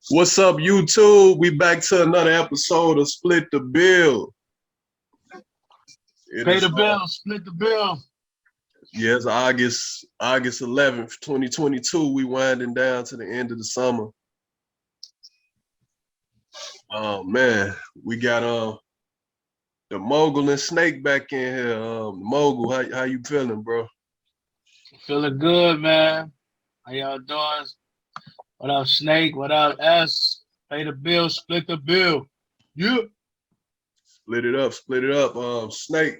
What's up, YouTube? We back to another episode of Split the Bill. Pay the bill, split the bill. Yes, August 11th, 2022. We winding down to the end of the summer. Oh man, we got the Mogul and Snake back in here. Mogul, how you feeling, bro? Feeling good, man. How y'all doing? What up, Snake? What up, S? Pay the bill, split the bill. Yeah. Split it up. Snake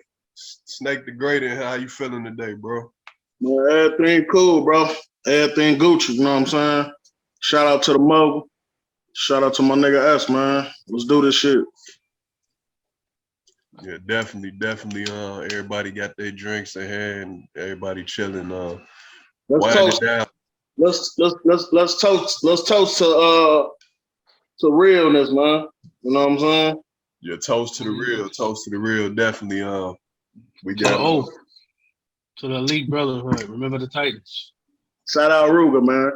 the Great, and how you feeling today, bro? Man, everything cool, bro. Everything Gucci, you know what I'm saying? Shout out to the Mogul. Shout out to my nigga S, man. Let's do this shit. Yeah, definitely. Everybody got their drinks in hand. Everybody chilling. Let's toast. Let's toast to realness, man. You know what I'm saying? Yeah, toast to the real. Definitely. We got to the elite brotherhood. Remember the Titans. Shout out Ruger, man.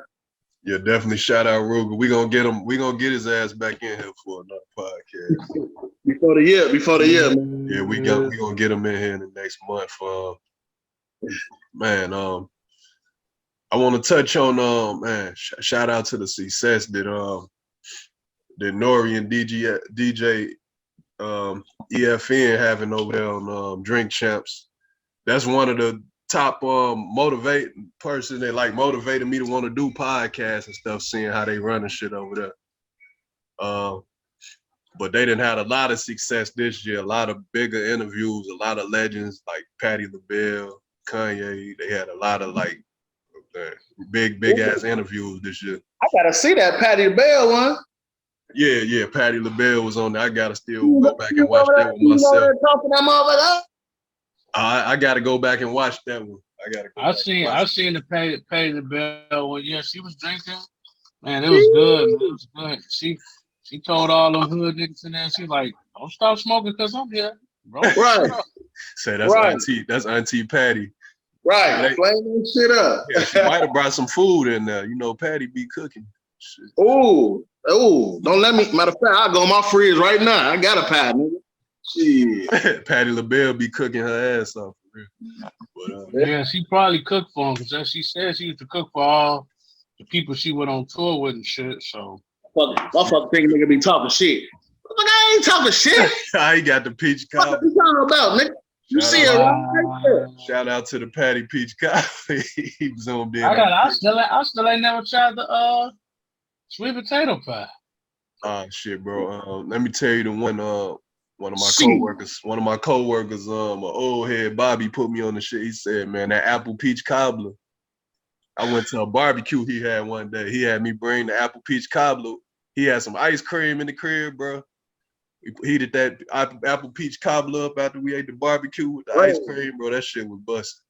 Yeah, definitely shout out Ruger. We gonna get him. We gonna get his ass back in here for another podcast before the year, man. Yeah, we gonna get him in here in the next month. Man, I want to touch on shout out to the success that Nori and DJ EFN having over there on Drink Champs. That's one of the top motivating person that like motivated me to want to do podcasts and stuff, seeing how they run and shit over there. But they didn't have a lot of success this year, a lot of bigger interviews, a lot of legends like Patti LaBelle, Kanye. They had a lot of like big ass interviews this year. I gotta see that Patti LaBelle one. Yeah, Patti LaBelle was on there. I gotta still go back and watch that one myself. I gotta go back and watch that one. I've seen the Patti LaBelle one. Yeah, she was drinking. Man, it was good. Man. It was good. She told all them hood niggas in there. She like, don't stop smoking because I'm here. Bro. Right. Say that's Auntie Patty. Right. Flame that shit up. Yeah, she might have brought some food in there. You know, Patty be cooking. Shit. Oh, don't let me. Matter of fact, I'll go in my fridge right now. I got a pad, nigga. Shit. Patti LaBelle be cooking her ass off for real. But, yeah, she probably cooked for him because she said she used to cook for all the people she went on tour with and shit. So, my fucking think nigga be talking shit. Like, I ain't talking shit. I ain't got the peach cobbler. What you talking about, nigga? You see it right there. Shout out to the Patty Peach Cobbler. He zoomed in. I still ain't never tried the sweet potato pie. Shit, bro. Let me tell you the one. One of my coworkers, an old head Bobby, put me on the shit. He said, "Man, that apple peach cobbler." I went to a barbecue he had one day. He had me bring the apple peach cobbler. He had some ice cream in the crib, bro. We heated that apple peach cobbler up after we ate the barbecue with the ice cream, bro. That shit was busting.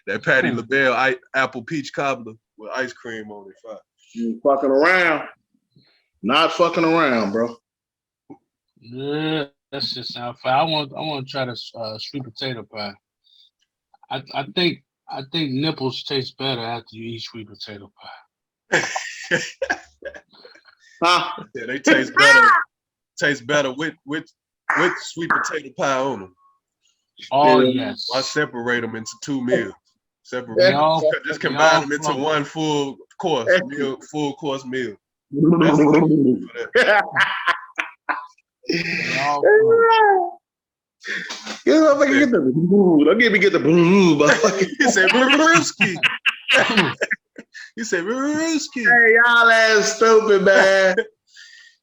That Patti LaBelle apple peach cobbler with ice cream on it. Fine. You fucking around. Not fucking around, bro. Yeah, that shit sound fine. I want to try the sweet potato pie. I think nipples taste better after you eat sweet potato pie. Huh? Yeah, they taste better. Taste better with sweet potato pie on them. Oh yes. I separate them into two meals. Just combine them into one full course meal. Get the blue. He said Brewski. He said Brewski. Hey, y'all ass stupid, man.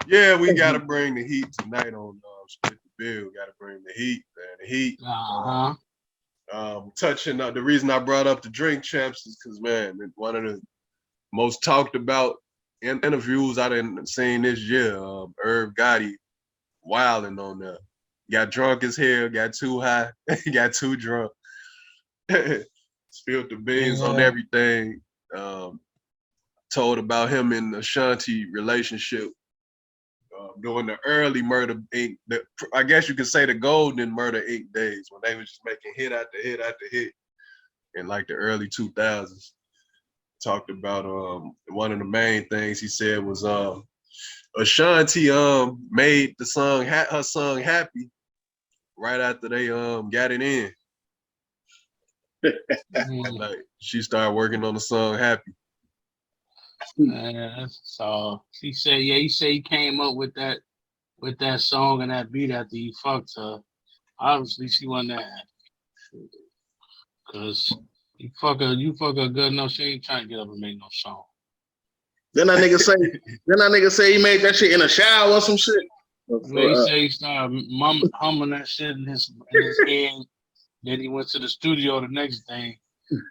Yeah, we gotta bring the heat tonight on Split the Bill. Gotta bring the heat, man. The heat. Touching the reason I brought up the Drink Champs is because, man, one of the most talked about interviews I done seen this year. Irv Gotti wilding on there. Got drunk as hell, got too high, got too drunk. Spilled the beans on everything. Told about him and Ashanti relationship during the early Murder Inc. I guess you could say the golden Murder Inc. days when they was just making hit after hit after hit in like the early 2000s. talked about one of the main things he said was Ashanti made the song her song Happy right after they got it in. Like she started working on the song Happy. So he said he came up with that song and that beat after he fucked her. Obviously she wasn't that happy. Cause you fuck her good enough, she ain't trying to get up and make no song. Then that nigga say he made that shit in a shower or some shit. He say he started humming that shit in his head. Then he went to the studio the next day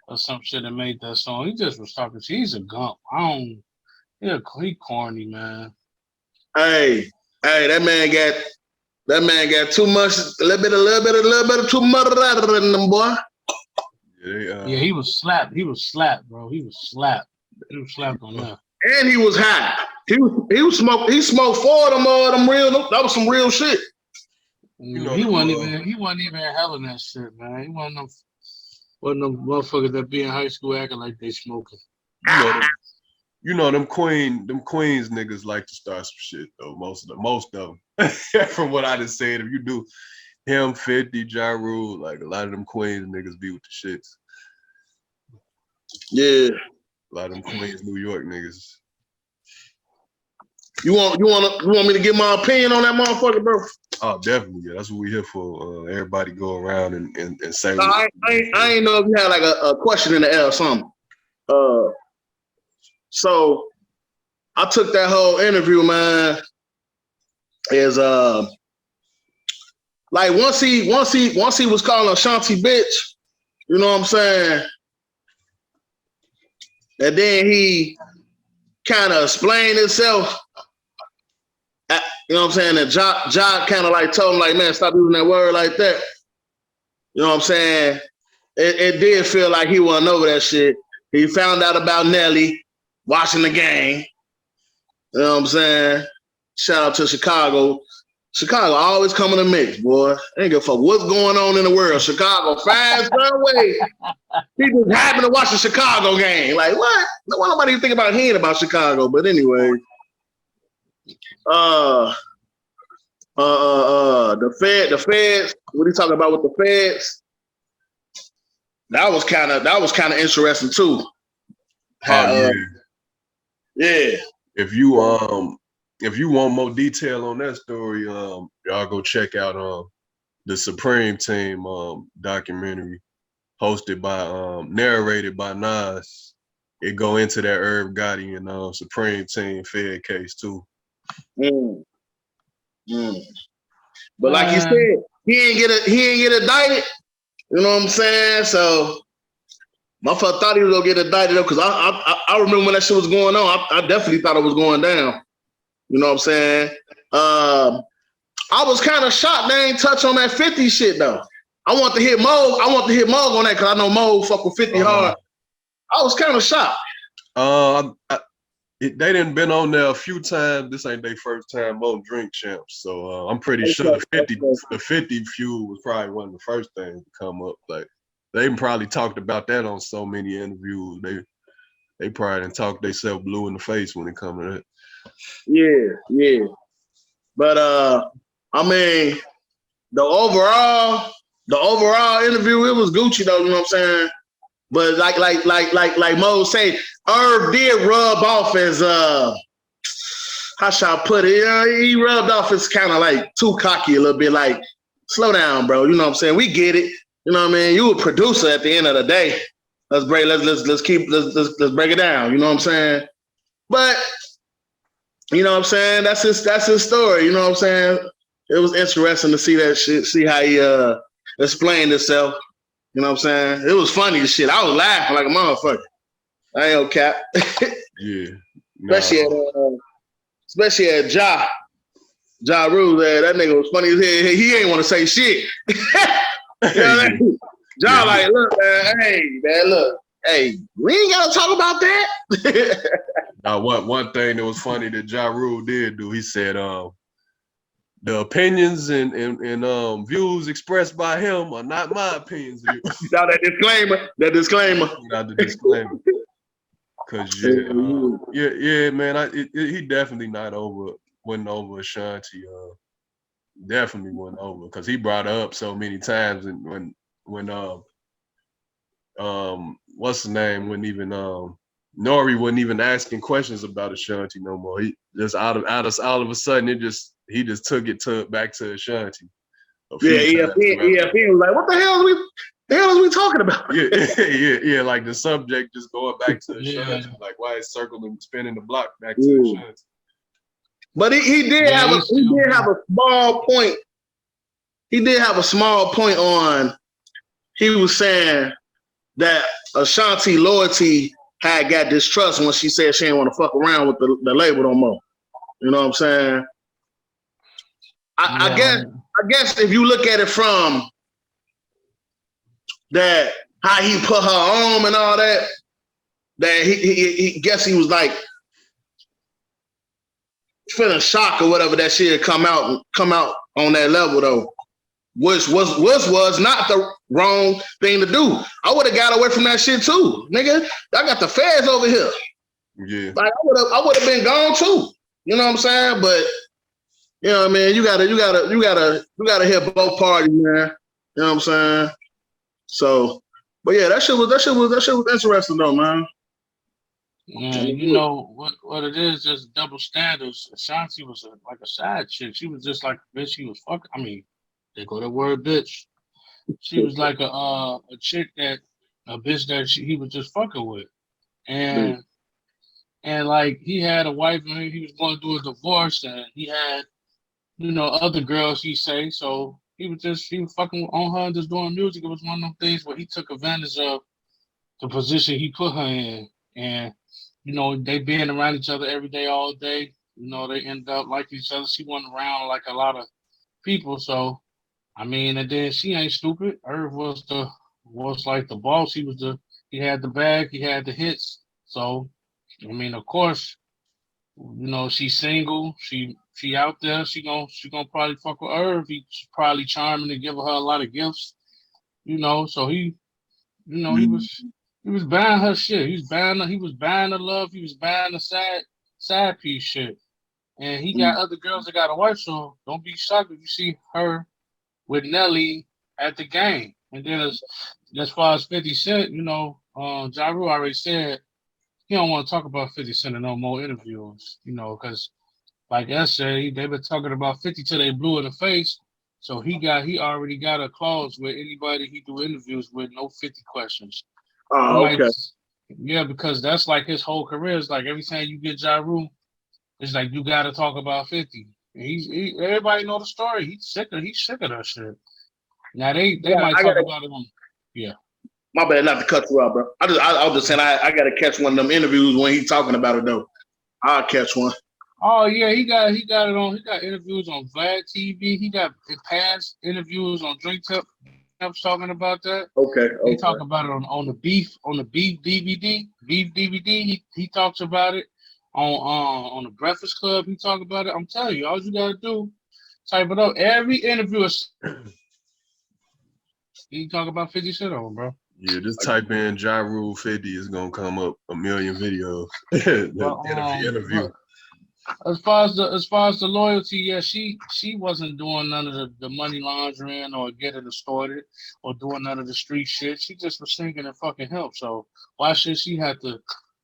or some shit and made that song. He just was talking shit. He's a gump. He corny, man. Hey, that man got too much, a little bit of too much in them, boy. Yeah, he was slapped. He was slapped, bro. He was slapped on that. And he was high. He smoked 4 of them real. That was some real shit. He wasn't even in hell in that shit, man. He wasn't them motherfuckers that be in high school acting like they smoking. You know them Queens niggas like to start some shit though. Most of them. From what I just said, if you do him, 50, Ja Rule, like a lot of them Queens niggas be with the shits. Yeah. A lot of them Queens, New York niggas. You want me to give my opinion on that motherfucker, bro? Oh, definitely. Yeah, that's what we here for. Everybody go around and say. No, I ain't know if you had like a question in the air or something. So I took that whole interview, man, as like once he was calling Ashanti bitch, you know what I'm saying? And then he kind of explained himself. You know what I'm saying? And Ja kind of like told him, like, man, stop using that word like that. You know what I'm saying? It did feel like he wasn't over that shit. He found out about Nelly watching the game. You know what I'm saying? Shout out to Chicago. Chicago always coming to mix, boy. Ain't give a fuck what's going on in the world. Chicago fast way. He just happened to watch the Chicago game. Like, what? Why nobody even think about hearing about Chicago? But anyway. The feds. What he talking about with the feds? That was kind of interesting too. Yeah. If you want more detail on that story, y'all go check out the Supreme Team documentary hosted by narrated by Nas. It go into that Irv Gotti and Supreme Team Fed case too. But like you said, he ain't get indicted. You know what I'm saying? So motherfucker thought he was gonna get indicted because I remember when that shit was going on. I definitely thought it was going down. You know what I'm saying? I was kind of shocked they ain't touch on that 50 shit though. I want to hit Mo on that because I know Mo fuck with 50 hard. I was kind of shocked. They done been on there a few times. This ain't their first time on Drink Champs, so I'm pretty sure the 50 feud was probably one of the first things to come up. Like they probably talked about that on so many interviews. They probably done talked themselves blue in the face when it comes to that. Yeah. But I mean, the overall interview, it was Gucci though. You know what I'm saying? But like Mo say, Irv did rub off as how shall I put it? He rubbed off as kind of like too cocky a little bit. Like, slow down, bro. You know what I'm saying? We get it. You know what I mean? You a producer at the end of the day. Let's break it down. You know what I'm saying? But you know what I'm saying? That's his story. You know what I'm saying? It was interesting to see that shit. See how he explained himself. You know what I'm saying? It was funny as shit. I was laughing like a motherfucker. I ain't no cap. Yeah. Especially at Ja Rule there. That nigga was funny as hell. He ain't want to say shit. You know what I mean? Ja like, look, man, hey, we ain't gotta talk about that. Now, one thing that was funny that Ja Rule did do, he said, the opinions and views expressed by him are not my opinions. Now that disclaimer. Not the disclaimer. Cause yeah, man. He definitely wasn't over Ashanti. Definitely wasn't over because he brought her up so many times, and when what's the name? When even Nori wasn't even asking questions about Ashanti no more. He just all of a sudden he just took it back to Ashanti. EFN was like, what the hell is we talking about? Yeah, like the subject just going back to Ashanti. Like why is circling spinning the block back to Ashanti? But he did have a small point. He did have a small point on. He was saying that Ashanti loyalty had got distrust when she said she didn't want to fuck around with the label no more. You know what I'm saying? I guess if you look at it from that, how he put her on and all that, that he guess he was like feeling shock or whatever that shit had come out on that level though, which was not the wrong thing to do. I would have got away from that shit too, nigga. I got the feds over here. Yeah, like I would have been gone too. You know what I'm saying? But you know what I mean. You gotta hit both parties, man. You know what I'm saying? So, but yeah, that shit was interesting though, man. Yeah, you know what it is, just double standards. Ashanti was like a side chick. She was just like a bitch. She was fucking. I mean, they go that word, bitch. She was like a chick that a bitch that he was just fucking with, and like he had a wife and he was going through a divorce, and he had other girls. He say so. He was fucking on her and just doing music. It was one of them things where he took advantage of the position he put her in, and they being around each other every day, all day. They end up liking each other. She wasn't around like a lot of people, so I mean, and then she ain't stupid. Irv was like the boss. He had the bag, he had the hits. So, I mean, of course, she's single. She out there. She gonna probably fuck with Irv. He's probably charming and give her a lot of gifts. So he was buying her shit. He was buying the love. He was buying the side piece shit. And he got other girls that got a wife. So don't be shocked if you see her with Nelly at the game. And then as far as 50 Cent, Ja Rule already said he don't want to talk about 50 Cent in no more interviews, because like I said, they've been talking about 50 till they blew in the face. So he already got a clause where anybody he do interviews with, no 50 questions. Oh, okay. Yeah, because that's like his whole career. It's like every time you get Ja Rule, it's like you got to talk about 50. And everybody know the story. He's sick of that shit. Now they might talk about it on. Yeah. My bad, not to cut you out, bro. I was just saying I got to catch one of them interviews when he's talking about it though. I'll catch one. Oh yeah, he got it on. He got interviews on Vlad TV. He got past interviews on Drink Tip talking about that. Okay. He talk about it on the beef DVD. Beef DVD. He talks about it on the Breakfast Club. He talk about it. I'm telling you, all you gotta do, type it up. Every interview is. He talk about 50 Cent on, bro. Yeah, just type in Ja Rule 50 is gonna come up a million videos. Interview. As far as the loyalty, yeah, she wasn't doing none of the money laundering or getting it started or doing none of the street shit. She just was singing and fucking help. So why should she have to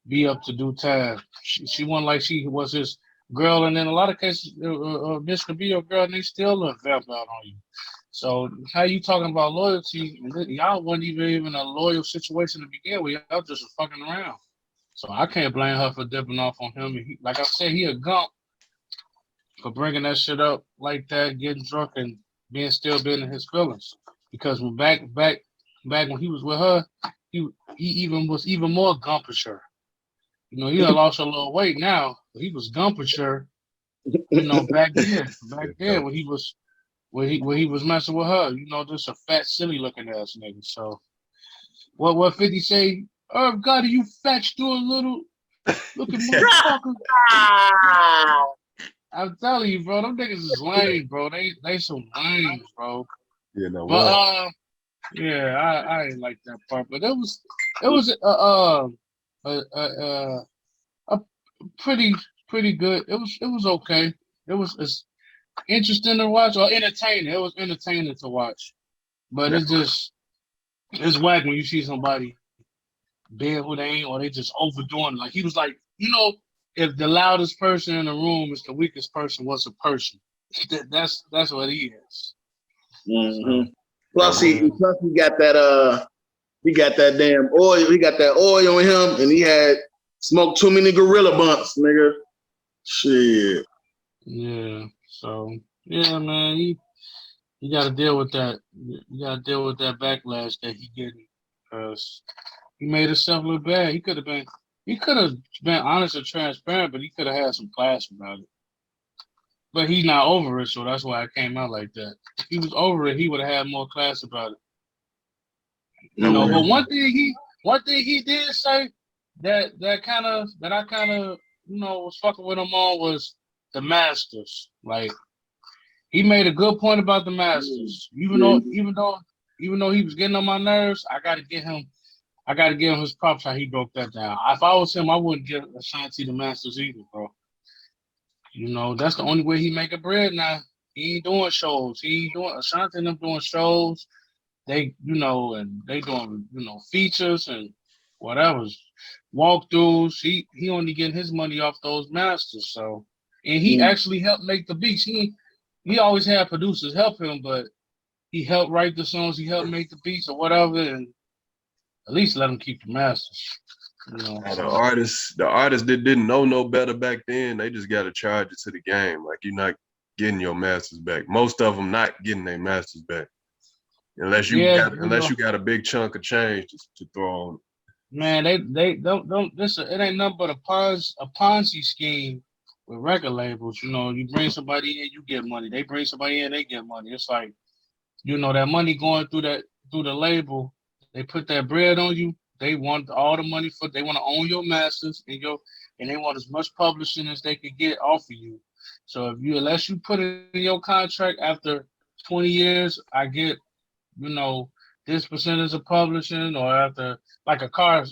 be up to do time? She wasn't like she was his girl, and in a lot of cases, bitch could be your girl, and they still look vamp out on you. So how you talking about loyalty? Y'all wasn't even a loyal situation to begin with. Y'all just was fucking around. So I can't blame her for dipping off on him. And like I said, he a gump for bringing that shit up like that, getting drunk and still being in his feelings. Because when back when he was with her, he was even more gumpisher. He done lost a little weight now, but he was gumpisher. Back then when he was messing with her, just a fat, silly looking ass nigga. So what 50 say? Irv Gotti, you fetched do a little looking motherfucker. I'm telling you, bro, them niggas is lame, bro. They some lames, bro. You know but what? Yeah, I ain't like that part. But it was a pretty good. It was okay. It's interesting to watch or entertaining. It was entertaining to watch, but it's whack when you see somebody being who they ain't or they just overdoing it. Like he was like, if the loudest person in the room is the weakest person, what's a person? That's what he is. Mm-hmm. So, Plus he got that damn oil. He got that oil on him, and he had smoked too many gorilla bumps, nigga. Shit. yeah. So yeah, man, you got to deal with that. You got to deal with that backlash that he getting because he made himself look bad. He could have been honest and transparent, but he could have had some class about it. But he's not over it, so that's why it came out like that. If he was over it, he would have had more class about it. But one thing he did say that I kind of was fucking with him on was the Masters. Like he made a good point about the Masters. Even though he was getting on my nerves, I gotta give him his props how he broke that down. If I was him, I wouldn't give Ashanti the Masters either, bro. That's the only way he making bread now. He ain't doing shows. He ain't doing Ashanti and them doing shows. They, and they doing, features and whatever, walkthroughs. He only getting his money off those Masters. So, and he actually helped make the beats. He always had producers help him, but he helped write the songs. He helped make the beats or whatever, and at least let him keep the Masters. The artists that didn't know no better back then, they just got to charge it to the game. Like you're not getting your masters back. Most of them not getting their masters back, unless you got a big chunk of change to throw on. Man, they don't. It ain't nothing but a Ponzi scheme with record labels. You bring somebody in, you get money. They bring somebody in, they get money. It's like, that money going through the label. They put that bread on you. They want all the money they want to own your masters and they want as much publishing as they could get off of you. So unless you put it in your contract after 20 years, I get, this percentage of publishing, or after like a car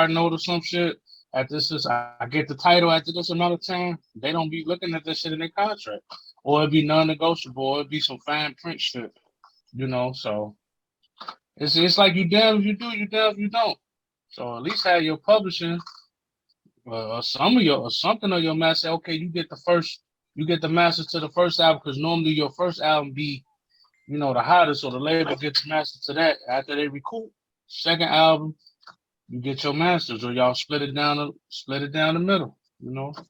note or some shit. At this I get the title after this amount of time. They don't be looking at this shit in their contract, or it'd be non-negotiable, or it'd be some fine print shit, So it's like you damn if you do, you damn if you don't. So at least have your publishing, something of your master. Okay, you get the masters to the first album, because normally your first album be, the hottest, so the label gets master to that. After they recoup, second album, you get your masters, or y'all split it down the middle.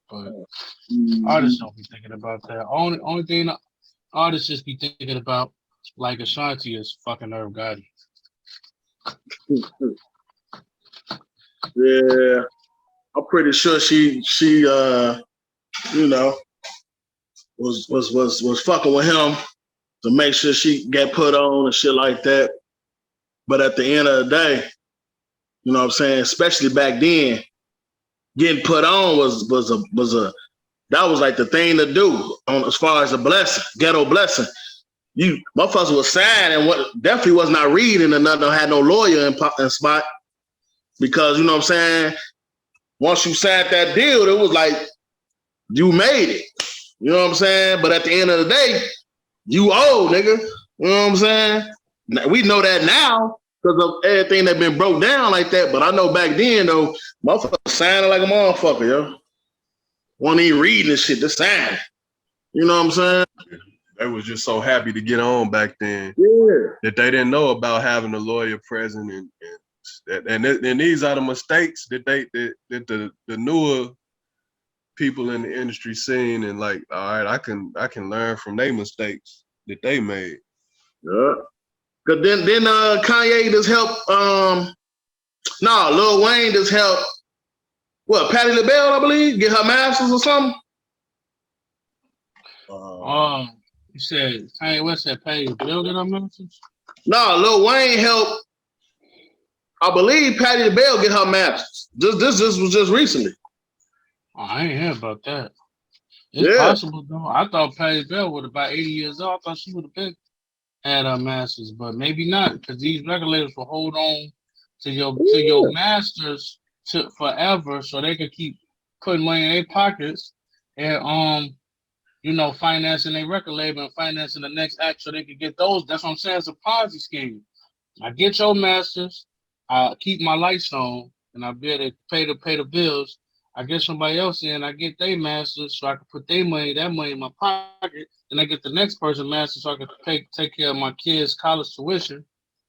But artists don't be thinking about that. Only thing artists just be thinking about, like Ashanti, is fucking Irv Gotti. Yeah, I'm pretty sure she was fucking with him to make sure she get put on and shit like that. But at the end of the day, you know what I'm saying, especially back then, getting put on was that was like the thing to do as far as a blessing, ghetto blessing. Motherfuckers was signed and definitely was not reading and nothing, had no lawyer in spot, because you know what I'm saying, once you signed that deal, it was like you made it. You know what I'm saying? But at the end of the day, you owe, nigga. You know what I'm saying? We know that now because of everything that been broke down like that. But I know back then though, motherfuckers signing like a motherfucker, yo. Wasn't even reading this shit, just signing. You know what I'm saying? They was just so happy to get on back then. Yeah. That they didn't know about having a lawyer present, and these are the mistakes that the newer people in the industry seen, and like, all right, I can learn from their mistakes that they made. Yeah. Cause then Kanye just helped. Lil Wayne just helped. What, Patti LaBelle, I believe, get her masters or something. You said Kanye West said Patti LaBelle get her masters? No, Lil Wayne helped. I believe Patti LaBelle get her masters. This was just recently. Oh, I ain't hear about that. It's possible though. I thought Patti LaBelle was about 80 years old. I thought she would have been had her masters, but maybe not, because these record labels will hold on to your masters to forever, so they could keep putting money in their pockets and financing their record label and financing the next act, so they could get those. That's what I'm saying. It's a Ponzi scheme. I get your masters, I keep my lights on, and I be able to pay the bills. I get somebody else in, I get their masters, so I can put that money in my pocket. Then I get the next person master, so I can take care of my kids' college tuition.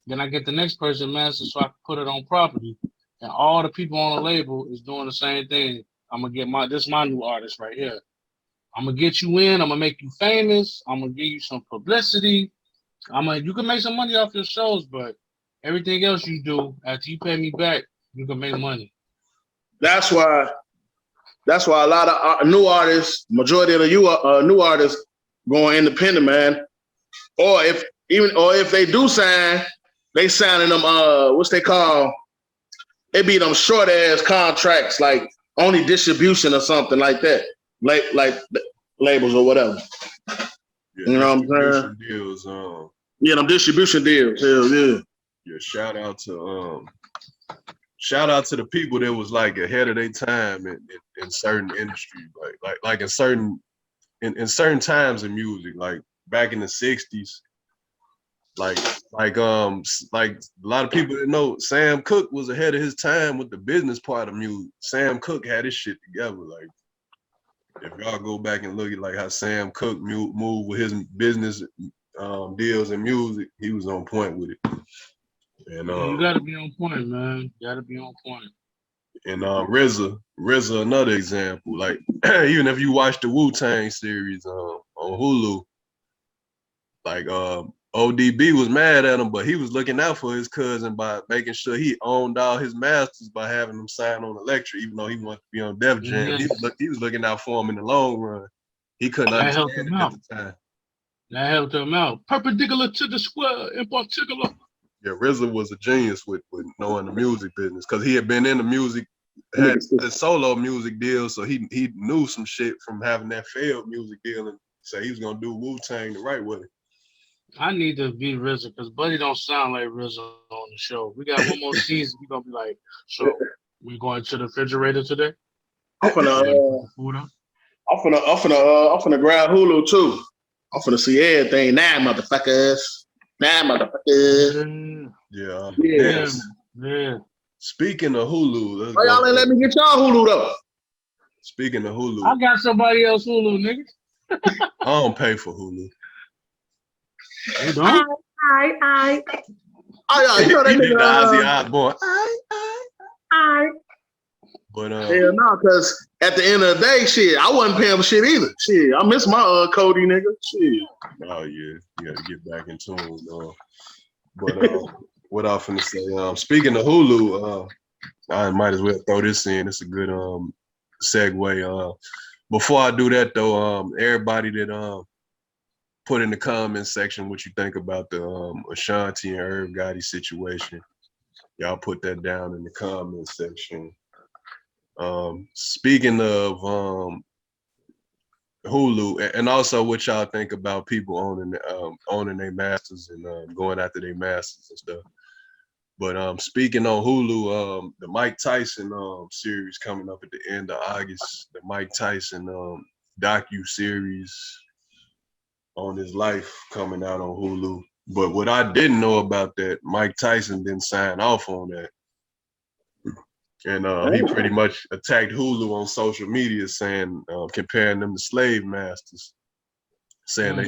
Then I get the next person master, so I can put it on property. And all the people on the label is doing the same thing. I'm gonna get this my new artist right here. I'm gonna get you in. I'm gonna make you famous. I'm gonna give you some publicity. You can make some money off your shows, but everything else you do after you pay me back, you can make money. That's why a lot of new artists, majority of the new artists, going independent, man. Or if they do sign, they signing them what's they call? It be them short ass contracts, like only distribution or something like that, like labels or whatever. Yeah, you know what I'm saying? Deals. Yeah, them distribution deals. Hell yeah. Yeah, shout out to the people that was like ahead of their time in certain industries, like in certain times in music, like back in the 60s. Like a lot of people that know Sam Cooke was ahead of his time with the business part of music. Sam Cooke had his shit together. Like, if y'all go back and look at like how Sam Cooke moved with his business deals and music, he was on point with it. And you gotta be on point, man. You gotta be on point. And RZA, another example. Like, even if you watch the Wu-Tang series on Hulu, like ODB was mad at him, but he was looking out for his cousin by making sure he owned all his masters by having them sign on Elektra, even though he wanted to be on Def Jam. Mm-hmm. He was looking out for him in the long run. He couldn't understand it at the time. That helped him out. Perpendicular to the square in particular. Yeah, RZA was a genius with knowing the music business, because he had been in the music, had the solo music deal, so he knew some shit from having that failed music deal, and say he was gonna do Wu-Tang the right way. I need to be RZA, because Buddy don't sound like RZA on the show. We got one more season. We're gonna be like, so we going to the refrigerator today? I'm finna grab Hulu too. I'm finna see everything now, motherfuckers. Yeah. Speaking of Hulu, y'all ain't let me get y'all Hulu though. Speaking of Hulu, I got somebody else Hulu, nigga. I don't pay for Hulu. You don't? I. Oh yeah, you know that nigga. Ozzy Osbourne. But hell no, because at the end of the day, shit, I wasn't paying for shit either. Shit, I miss my Cody nigga. Shit. Oh yeah, you gotta get back in tune. But what I finna say? Speaking of Hulu, I might as well throw this in. It's a good segue. Before I do that though, everybody that put in the comment section what you think about the Ashanti and Irv Gotti situation. Y'all put that down in the comment section. Speaking of Hulu, and also what y'all think about people owning their masters and going after their masters and stuff. But speaking on Hulu, the Mike Tyson series coming up at the end of August, the Mike Tyson docu-series on his life coming out on Hulu. But what I didn't know about that, Mike Tyson didn't sign off on that. And he pretty much attacked Hulu on social media, saying, comparing them to slave masters, saying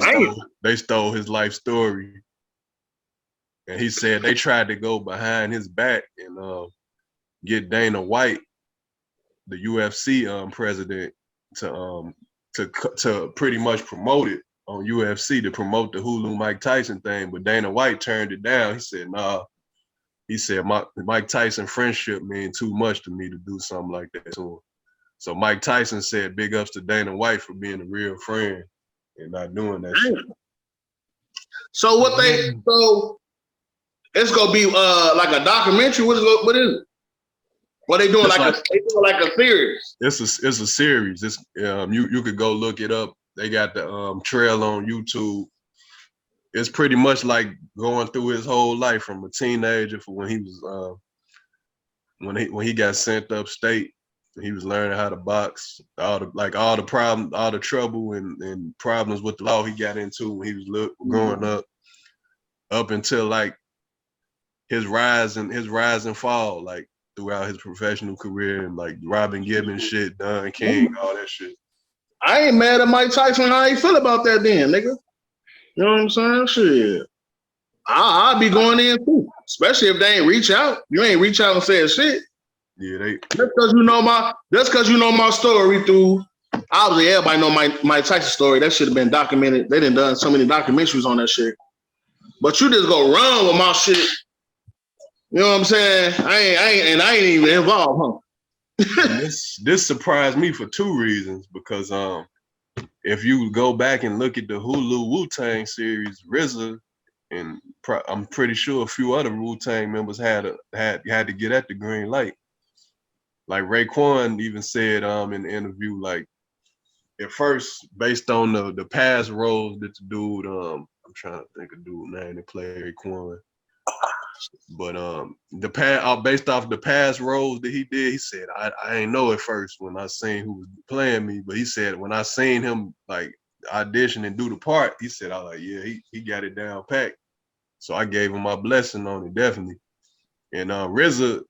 they stole his life story. And he said they tried to go behind his back and get Dana White, the UFC president, to pretty much promote it on UFC, to promote the Hulu Mike Tyson thing. But Dana White turned it down. He said, nah. He said, Mike Tyson friendship mean too much to me to do something like that to him. So Mike Tyson said big ups to Dana White for being a real friend and not doing that shit. So it's gonna be like a documentary. What is it? What they doing? Like a series? It's a series. It's you could go look it up. They got the trail on YouTube. It's pretty much like going through his whole life from a teenager for when he was when he got sent upstate, he was learning how to box. All the problems, all the trouble and problems with the law he got into when he was growing up until like his rise and fall, like throughout his professional career, and like Robin Gibbons shit, Don King, all that shit. I ain't mad at Mike Tyson. How he feel about that then, nigga? You know what I'm saying? Shit. I'll be going in too. Especially if they ain't reach out. You ain't reach out and said shit. Yeah, they Just cause you know my story through obviously everybody know my Tyson story. That should have been documented. They done so many documentaries on that shit. But you just go run with my shit. You know what I'm saying? I ain't even involved, huh? this surprised me for two reasons. Because if you go back and look at the Hulu Wu-Tang series, RZA and I'm pretty sure a few other Wu-Tang members had to get at the green light. Like Raekwon even said in the interview, like at first, based on the past roles that the dude, I'm trying to think of dude name that played Raekwon, but based off the past roles that he did, he said I ain't know at first when I seen who was playing me, but he said when I seen him like audition and do the part, he said I was like, yeah, he got it down packed. So I gave him my blessing on it, definitely. And RZA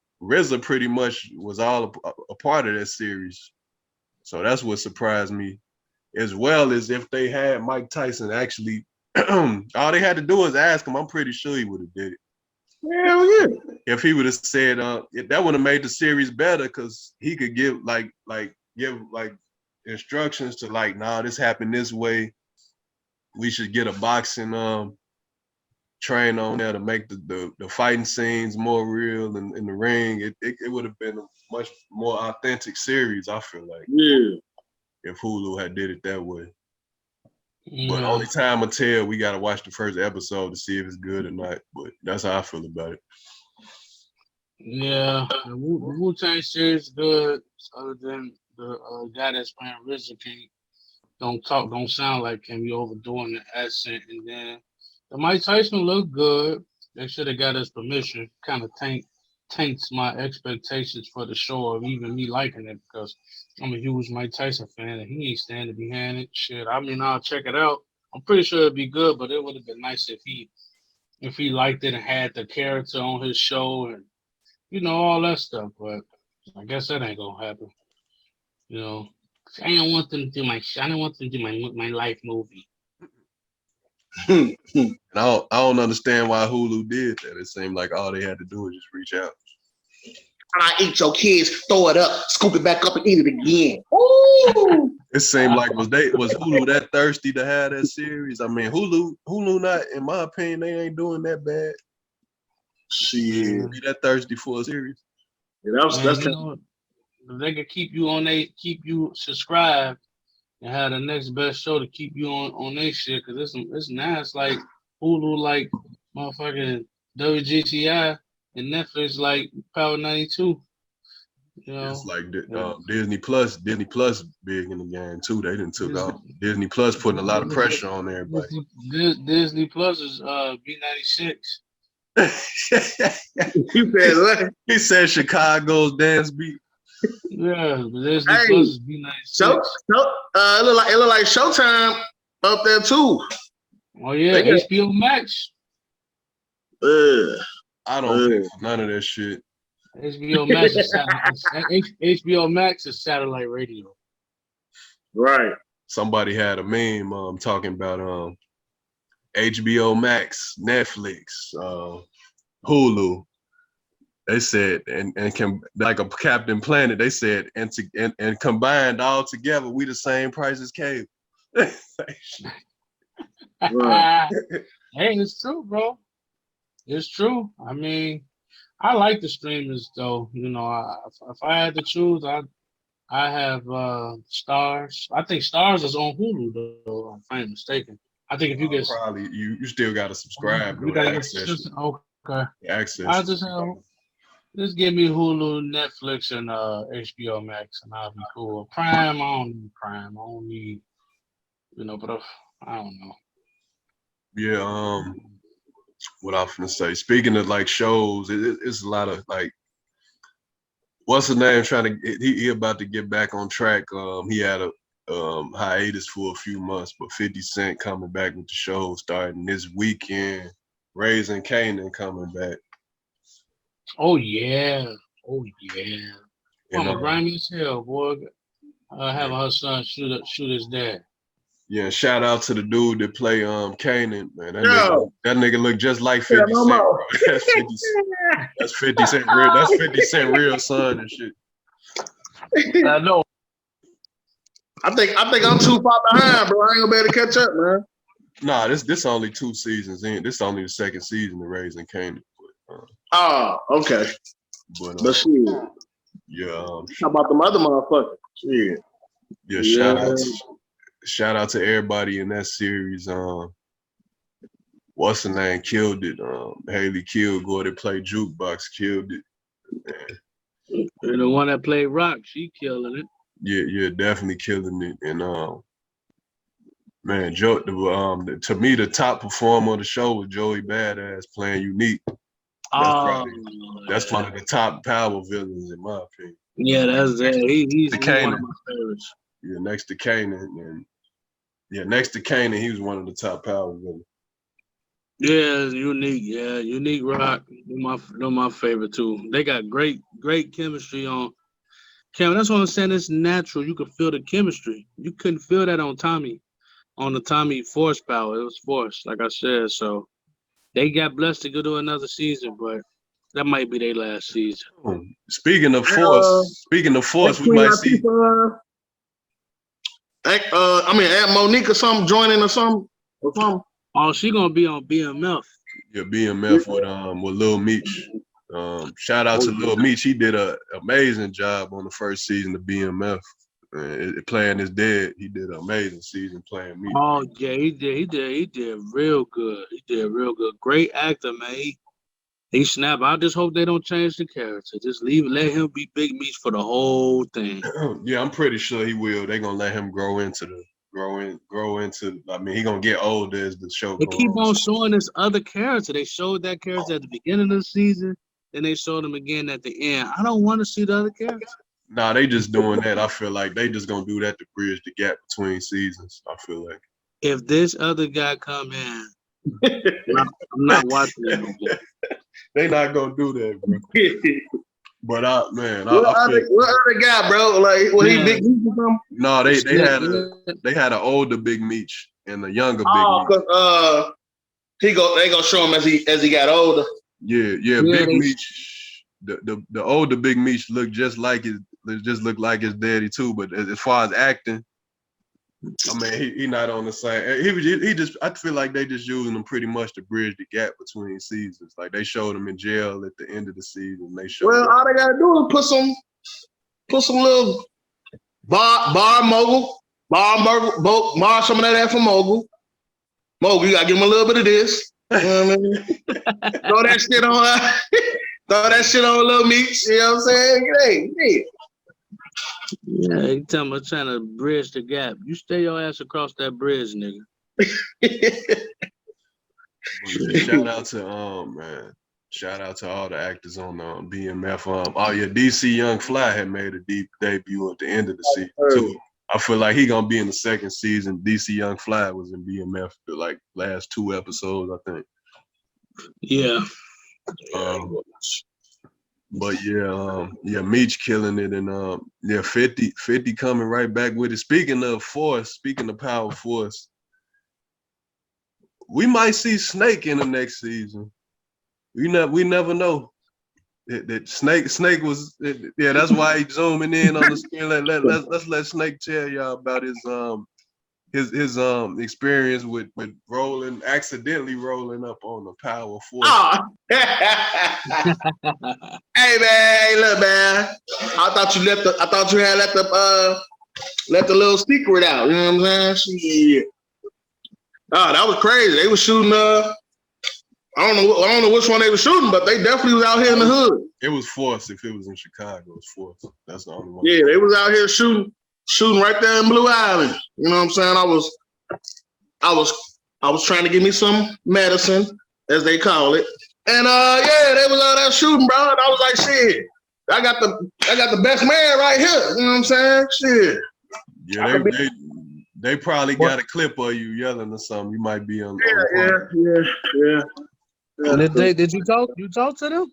pretty much was all a part of that series. So that's what surprised me, as well as if they had Mike Tyson actually, all they had to do was ask him. I'm pretty sure he would have did it. Hell yeah. If he would have said, that would have made the series better, because he could give give instructions to like, nah, this happened this way. We should get a boxing train on there to make the fighting scenes more real in the ring. It would have been a much more authentic series, I feel like. Yeah. If Hulu had did it that way. Yeah. But only time will tell. We gotta watch the first episode to see if it's good or not. But that's how I feel about it. Yeah, the Wu-Tang series good. Other than the guy that's playing RZA don't sound like him. You overdoing the accent, and then the Mike Tyson look good. They should have got his permission. Kind of taints my expectations for the show of even me liking it, because I'm a huge Mike Tyson fan and he ain't standing behind it. Shit, I mean, I'll check it out. I'm pretty sure it'd be good, but it would have been nice if he liked it and had the character on his show and all that stuff. But I guess that ain't gonna happen. I don't want them to do I don't want them to do my life movie. And I don't understand why Hulu did that. It seemed like all they had to do was just reach out. I eat your kids, throw it up, scoop it back up, and eat it again. Ooh. It seemed like was Hulu that thirsty to have that series? I mean, Hulu not, in my opinion, they ain't doing that bad. Shit. Be that thirsty for a series. Yeah, that's if they could keep you subscribed and have the next best show to keep you on their shit, because it's nice, like Hulu, like motherfucking WGTI, and Netflix like Power 92. It's like Disney Plus big in the game too. They didn't took off. Disney Plus putting a lot of pressure on everybody. Disney Plus is B96. He said Chicago's dance beat. Yeah, Disney Plus is B96. It look like Showtime up there too. Oh yeah, HBO Max. I don't pay for none of that shit. HBO Max is satellite radio. Right. Somebody had a meme talking about HBO Max, Netflix, Hulu. They said and can, like a Captain Planet. They said and combined all together, we the same price as cable. Right. Hey, it's true, bro. It's true. I mean, I like the streamers though. If I had to choose, I have Stars. I think Stars is on Hulu though, if I ain't mistaken. I think if you get probably you still gotta subscribe. You gotta access. Okay. Access. I just give me Hulu, Netflix, and HBO Max, and I'll be cool. Prime, I don't need Prime. I don't need, but I don't know. Yeah. What I was gonna say. Speaking of like shows, it's a lot of like what's the name? He about to get back on track. He had a hiatus for a few months, but 50 Cent coming back with the show starting this weekend. Raising Kanan coming back. Oh yeah. Mama grimy as hell, boy. Having her son shoot his dad. Yeah, shout out to the dude that play Kanan, man. That nigga look just like 50 Cent. Bro. That's 50 Cent real. That's 50 Cent real son and shit. I know. I think I'm too far behind, bro. I ain't gonna be able to catch up, man. Nah, this only 2 seasons in. This only the second season of Raising Kanan. Okay. But shit. Yeah. How about them other motherfuckers? Shit. Yeah. Shout out to everybody in that series. What's the name? Killed it. Haley Kilgore that played Jukebox killed it. And the one that played Rock, she killing it. Yeah, definitely killing it. And man, Joe, to me, the top performer of the show was Joey Badass playing Unique. That's one of the top power villains in my opinion. Yeah, that's that. He's one of my favorites. Yeah, next to Kanan, he was one of the top power villains. Yeah, Unique. Yeah, Unique Rock. They're my favorite too. They got great chemistry on. Cameron, that's what I'm saying. It's natural. You could feel the chemistry. You couldn't feel that on Tommy. On the Tommy Force Power, it was forced, like I said. So they got blessed to go to another season, but that might be their last season. Speaking of force, we might see. Aunt Monique or something joining or something. Oh, she gonna be on BMF. Yeah, BMF with Lil Meech. Shout out to Lil Meech. He did an amazing job on the first season of BMF. Playing his dad, he did an amazing season playing Meech. Oh yeah, he did real good. Great actor, man. He snapped. I just hope they don't change the character. Just let him be Big Meech for the whole thing. Yeah, I'm pretty sure he will. They're gonna let him grow into. I mean, he gonna get older as the show goes. They keep on showing this other character. They showed that character at the beginning of the season, then they showed him again at the end. I don't want to see the other character. Nah, they just doing that. I feel like they just gonna do that to bridge the gap between seasons. I feel like if this other guy come in, I'm not watching it again. They not gonna do that, bro. But what other guy, bro? Like, was he Big Meech or something? No, they had an older Big Meech and a younger Big Meech. Cause they gonna show him as he got older. Yeah, Big Meech. The older Big Meech looked just like his daddy too. But as far as acting, I mean, he not on the same. He just. I feel like they just using him pretty much to bridge the gap between seasons. Like they showed him in jail at the end of the season. All they gotta do is put some little bar mogul, some of that for mogul. Mogul, you gotta give him a little bit of this. You know what I mean? Throw that shit on a little Meech. You know what I'm saying? Hey. Yeah, you tell me I'm trying to bridge the gap. You stay your ass across that bridge, nigga. Shout out to all the actors on BMF. DC Young Fly had made a deep debut at the end of the season too. I feel like he gonna be in the second season. DC Young Fly was in BMF for like last 2 episodes, I think. Yeah. But Meech killing it, and 50 coming right back with it. Speaking of power force, we might see Snake in the next season. We never know. That Snake was that's why he's zooming in on the screen. Let's let Snake tell y'all about his experience with accidentally rolling up on the power force. Oh. Hey man, look man. I thought you had let the little secret out. You know what I'm saying? Shit. Oh, that was crazy. They were shooting. I don't know which one they were shooting, but they definitely was out here in the hood. It was force. If it was in Chicago, it was force. That's the only one. Yeah, they was out here shooting right there in Blue Island. You know what I'm saying? I was trying to give me some medicine, as they call it. And they was out there shooting, bro. And I was like, shit, I got the best man right here. You know what I'm saying? Shit. Yeah, they probably got a clip of you yelling or something. You might be on. Yeah. Did you talk? You talk to them?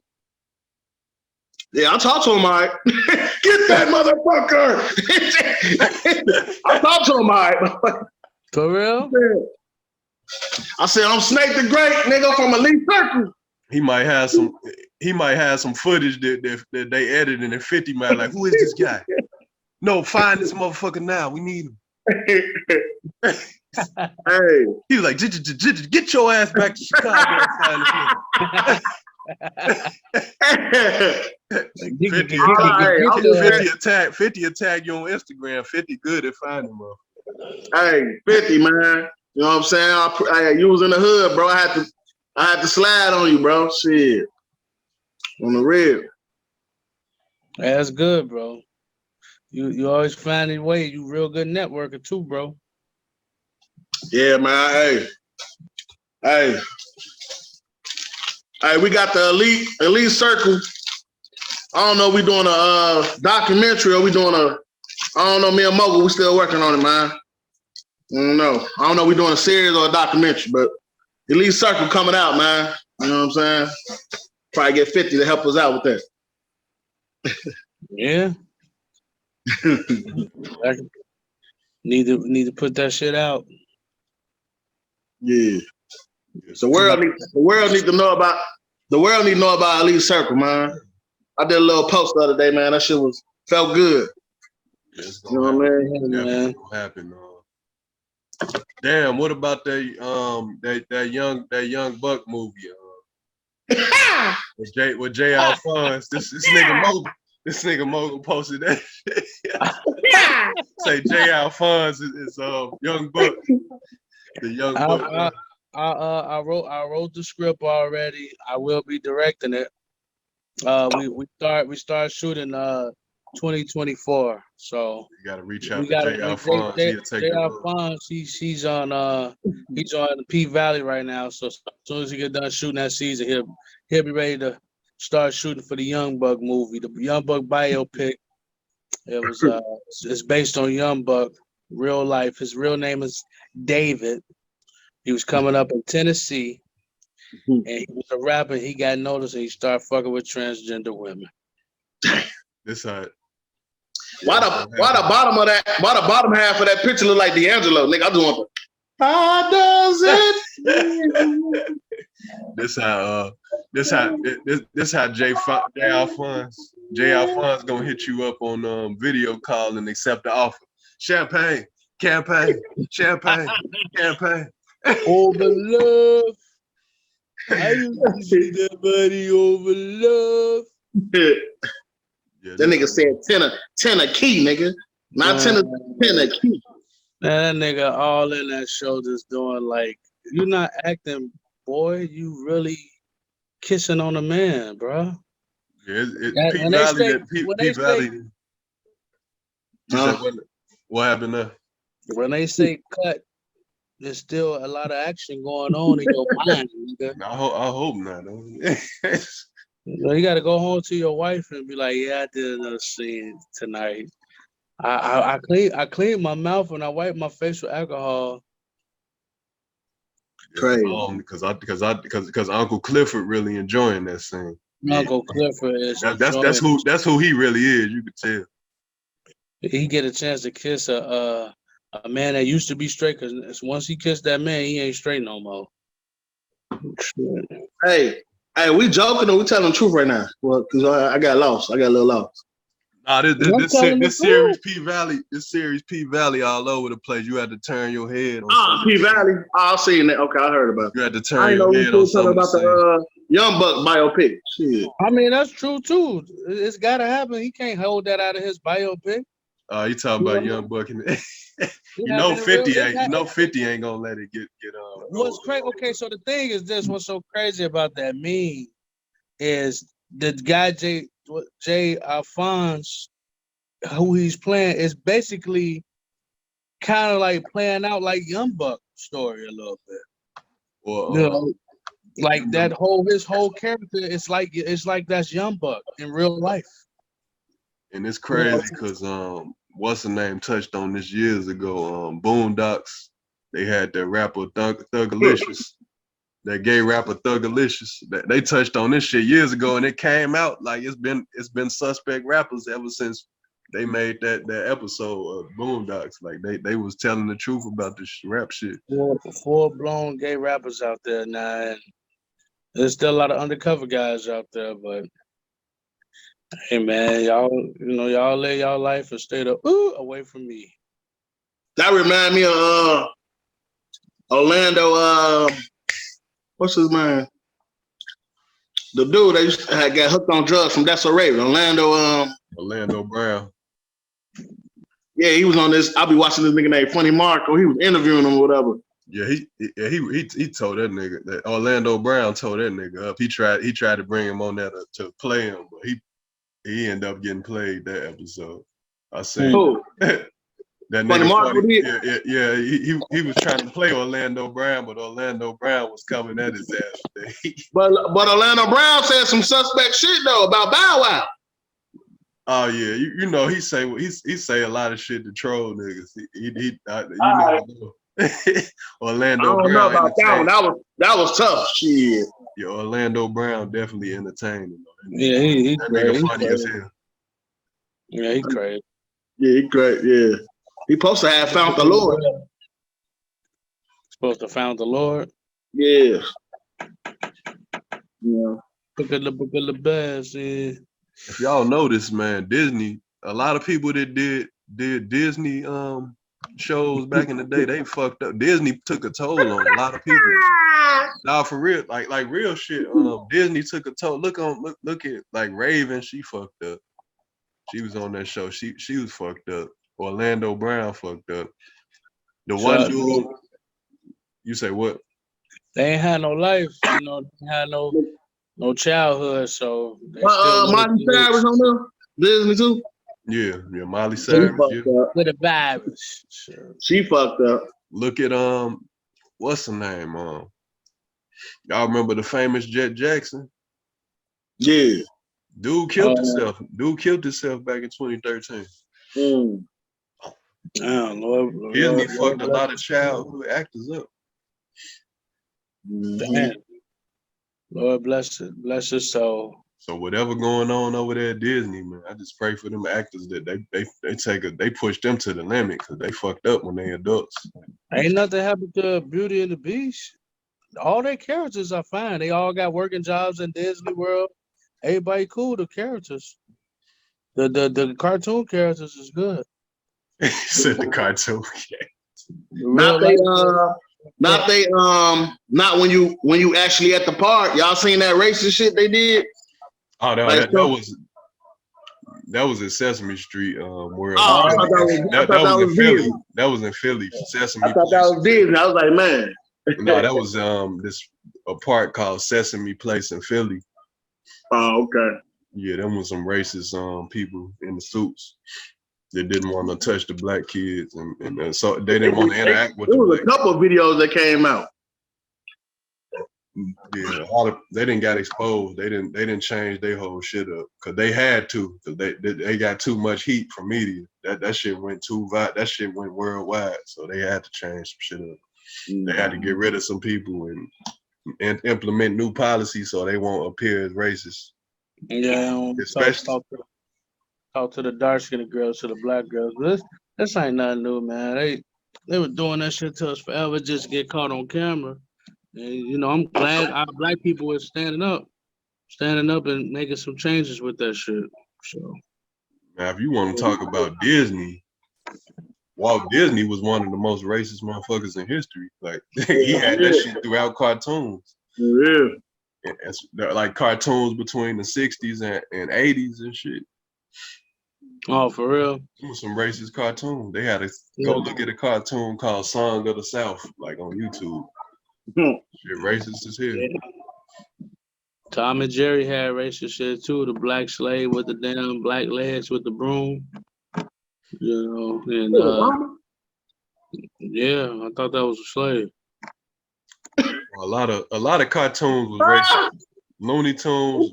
Yeah, I talked to him, all right. Get that motherfucker. I talked to him, all right. For real? I said, I'm Snake the Great, nigga, from Elite Circle. He might have some footage that they edited and 50 might like, who is this guy? No, find this motherfucker now. We need him. Hey. He was like, get your ass back to Chicago and find this nigga. 50 attack you on Instagram. 50 good at finding him. Hey, 50, man. You know what I'm saying? You was in the hood, bro. I had to slide on you, bro. Shit. On the real. That's good, bro. You always find a way. You real good networker too, bro. Yeah, man. Hey, we got the elite circle. I don't know if we doing a documentary or we doing I don't know, me and Mogul, we still working on it, man. I don't know if we doing a series or a documentary, but elite circle coming out, man. You know what I'm saying? Probably get 50 to help us out with that. Yeah. Need to put that shit out. Yeah. So the world need to know about Elite Circle, man. I did a little post the other day, man. That shit felt good. You know what I mean? Yeah, man. Happen. Damn, what about that young buck movie? With Jay Alphonse. This nigga Mogul posted that shit. Say Jay Alphonse is young buck. The young buck. I wrote the script already. I will be directing it. We start shooting 2024. So you gotta reach out to Jay Alphonse. Jay Alphonse, he's on the P Valley right now. So as soon as he get done shooting that season, he'll be ready to start shooting for the Young Buck movie, the Young Buck biopic. It was it's based on Young Buck, real life. His real name is David. He was coming up in Tennessee, and he was a rapper. He got noticed, and he started fucking with transgender women. This side. Why the bottom half of that picture look like D'Angelo? Nigga, I just want to. How does it? This how Jay Alphonse gonna hit you up on video call and accept the offer. Champagne. Over love. I used to see that money over love. Yeah, that nigga said tenor key, nigga. Not tenor key. Man, that nigga all in that show just doing like, you not acting, boy. You really kissing on a man, bro. Yeah, P Valley. What happened there? When they say cut, there's still a lot of action going on in your mind, nigga. I hope not. You got to go home to your wife and be like, yeah, I did another scene tonight. I clean my mouth and I wipe my face with alcohol. Crazy. Because Uncle Clifford really enjoying that scene. Uncle Clifford is that's who he really is. You could tell. He get a chance to kiss a man that used to be straight, because once he kissed that man, he ain't straight no more. Hey, we joking or we telling the truth right now? Well, because I got lost. I got a little lost. Nah, this series P Valley all over the place. You had to turn your head on. P Valley. I've seen that. Okay, I heard about it. You had to turn your head on something. About the Young Buck biopic. Shit. I mean, that's true too. It's gotta happen. He can't hold that out of his biopic. You talking about Young Buck and 50 ain't 50 ain't gonna let it get What's crazy? Okay, so the thing is this: what's so crazy about that meme is the guy Jay Alphonse, who he's playing, is basically kind of like playing out like Young Buck story a little bit. Well, you know, like his whole character. It's like that's Young Buck in real life. And it's crazy because what's the name touched on this years ago. Boondocks, they had that rapper Thugalicious, that gay rapper Thugalicious. They touched on this shit years ago, and it came out like it's been suspect rappers ever since they made that episode of Boondocks. Like they was telling the truth about this rap shit. Full blown gay rappers out there now, and there's still a lot of undercover guys out there, but. Hey man, y'all live y'all life and stay away from me. That remind me of Orlando. What's his name? The dude that got hooked on drugs from That's So Raven. Orlando Brown. Yeah, he was on this. I'll be watching this nigga named Funny Marco. He was interviewing him or whatever. Yeah, he told that nigga that Orlando Brown told that nigga up. He tried to bring him on there to play him, but he ended up getting played that episode. I seen that nigga. He was trying to play Orlando Brown, but Orlando Brown was coming at his ass. but Orlando Brown said some suspect shit though about Bow Wow. Oh yeah, you know he say a lot of shit to troll niggas. Orlando I don't Brown. know about that one. That was tough. Shit. Yeah, Orlando Brown definitely entertaining. Yeah, he that crazy. nigga funny as hell. Yeah, he crazy. Yeah, he great. Yeah, he supposed to have found the Lord. Supposed to found the Lord. Yeah. Yeah. Book of the best. Yeah. If y'all notice, man, Disney. A lot of people that did Disney shows back in the day, they fucked up. Disney took a toll on a lot of people. Nah, for real, like real shit. Disney took a toll. Look at like Raven. She fucked up. She was on that show. She was fucked up. Orlando Brown fucked up. The one dude. You say what? They ain't had no life. They had no childhood. So Miley Cyrus on there. Disney too. Yeah, Miley Cyrus. With a virus. She fucked up. Look at what's the name? Y'all remember the famous Jet Jackson? Yeah. Dude killed himself. Dude killed himself back in 2013. Lord, Disney fucked a lot of childhood actors up. Damn. Lord bless his soul. So whatever going on over there at Disney, man, I just pray for them actors that they push them to the limit because they fucked up when they adults. Ain't nothing happened to Beauty and the Beast. All their characters are fine. They all got working jobs in Disney World. Everybody cool. The characters, the cartoon characters is good. He said the cartoon. Not when you actually at the park. Y'all seen that racist shit they did? Oh, no, that was in Sesame Street. Where that was in Philly. That was in Philly. Sesame. I thought that was Disney. I was like, man. No, that was a park called Sesame Place in Philly. Oh, okay. Yeah, them was some racist people in the suits that didn't want to touch the black kids, and so they didn't want to interact with. There was a couple of videos that came out. Yeah, they didn't get exposed. They didn't change their whole shit up because they had to. Cause they got too much heat from media. That shit went that shit went worldwide. So they had to change some shit up. They had to get rid of some people and implement new policies so they won't appear as racist. Yeah, especially talk to the dark skinned girls, to the black girls. But this ain't nothing new, man. They were doing that shit to us forever, just to get caught on camera. And, I'm glad our black people were standing up and making some changes with that shit. So now, if you want to talk about Disney, Walt Disney was one of the most racist motherfuckers in history. Like he had that shit throughout cartoons. Yeah. It's like cartoons between the 60s and 80s and shit. Oh, for real? It was some racist cartoons. They had to go look at a cartoon called Song of the South, like on YouTube. Shit racist as hell. Tom and Jerry had racist shit too. The black slave with the damn black legs with the broom. And yeah, I thought that was a slave. A lot of cartoons was racist. Looney Tunes,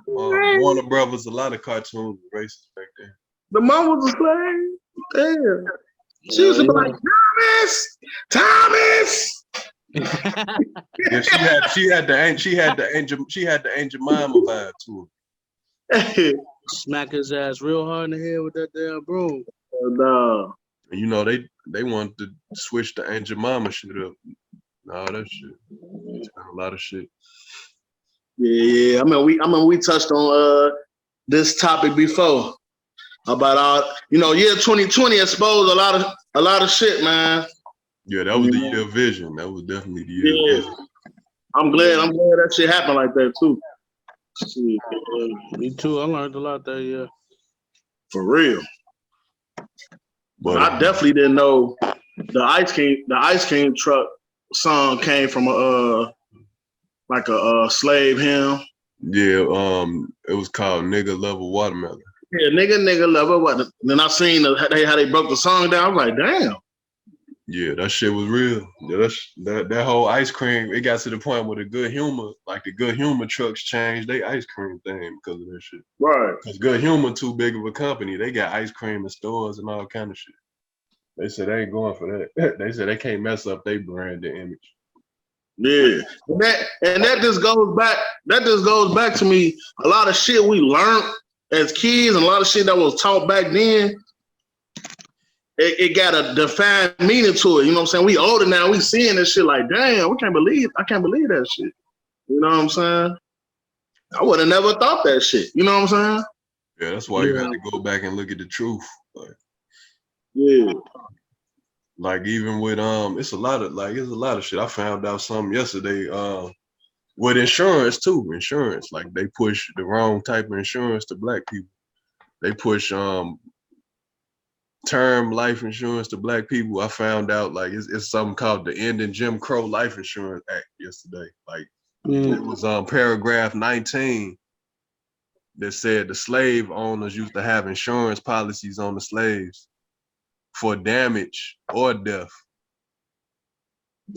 Warner Brothers, a lot of cartoons were racist back The mom was a slave. Damn. She used to be like, Thomas. Yeah, she had the Angel Mama vibe to Hey. Smack his ass real hard in the head with that damn broom. No. her. You know, they wanted to switch the Angel Mama shit up. All that shit. A lot of shit. Yeah. I mean, we touched on this topic before about our, year 2020 exposed a lot of shit, man. Yeah, that was the year of vision. That was definitely the year of vision. I'm glad that shit happened like that too. Me too. I learned a lot that year. For real. But I definitely didn't know the Ice King truck song came from a slave hymn. yeah, it was called Nigga Love a Watermelon. Yeah, nigga love it. What? Then I seen how they broke the song down. I was like, damn. Yeah, that shit was real. Yeah, that whole ice cream, it got to the point where the good humor trucks changed their ice cream thing because of that shit. Right. Because Good Humor too big of a company. They got ice cream in stores and all kind of shit. They said they ain't going for that. They said they can't mess up their brand, their image. Yeah. And that just goes back. That just goes back to me. A lot of shit we learned as kids and a lot of shit that was taught back then. It got a defined meaning to it. You know what I'm saying? We older now. We seeing this shit like, damn, I can't believe that shit. You know what I'm saying? I would have never thought that shit. You know what I'm saying? Yeah, that's why you have to go back and look at the truth. Like even with it's a lot of shit. I found out something yesterday. With insurance too. Insurance. Like they push the wrong type of insurance to black people. They push term life insurance to black people. I found out like it's something called the Ending Jim Crow Life Insurance Act yesterday. Like it was paragraph 19 that said the slave owners used to have insurance policies on the slaves for damage or death.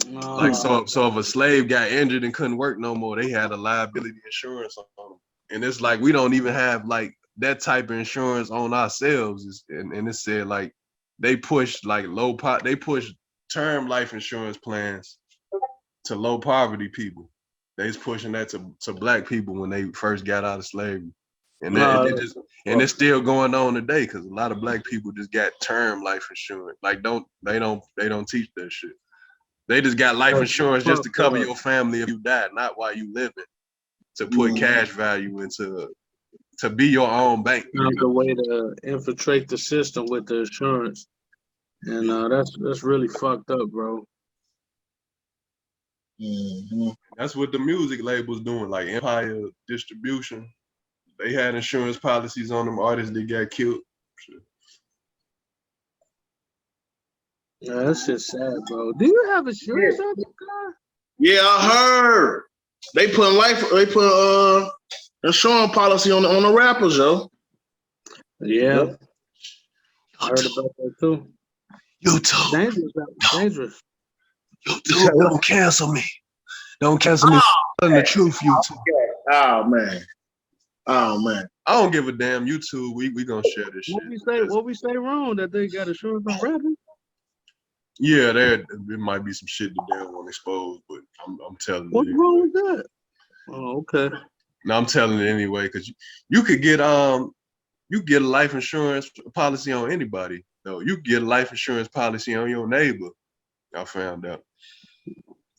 Like so if a slave got injured and couldn't work no more, they had a liability insurance on them. And it's like we don't even have like that type of insurance on ourselves. And it said like they push like they push term life insurance plans to low poverty people. They's pushing that to black people when they first got out of slavery. And it's still going on today because a lot of black people just got term life insurance. Like they don't teach that shit. They just got life insurance just to cover your family if you die, not while you living. To put cash value into to be your own bank. The way to infiltrate the system with the insurance. And that's really fucked up, bro. Mm-hmm. That's what the music labels doing, like Empire Distribution. They had insurance policies on them artists that got killed. Yeah, that's just sad, bro. Do you have insurance on your car? Yeah, I heard. They put insurance policy on the rappers, yo. Yeah. I heard about that too. YouTube. Dangerous. YouTube, don't cancel me. Don't cancel me. The truth, YouTube. Oh man. I don't give a damn. YouTube, we gonna share this shit. What we say wrong that they got insurance on rappers? Yeah, there might be some shit that they don't want exposed, but I'm telling you. What's wrong with that? Oh, okay. No, I'm telling it anyway, because you could get a life insurance policy on anybody. though. You could get a life insurance policy on your neighbor. I found out.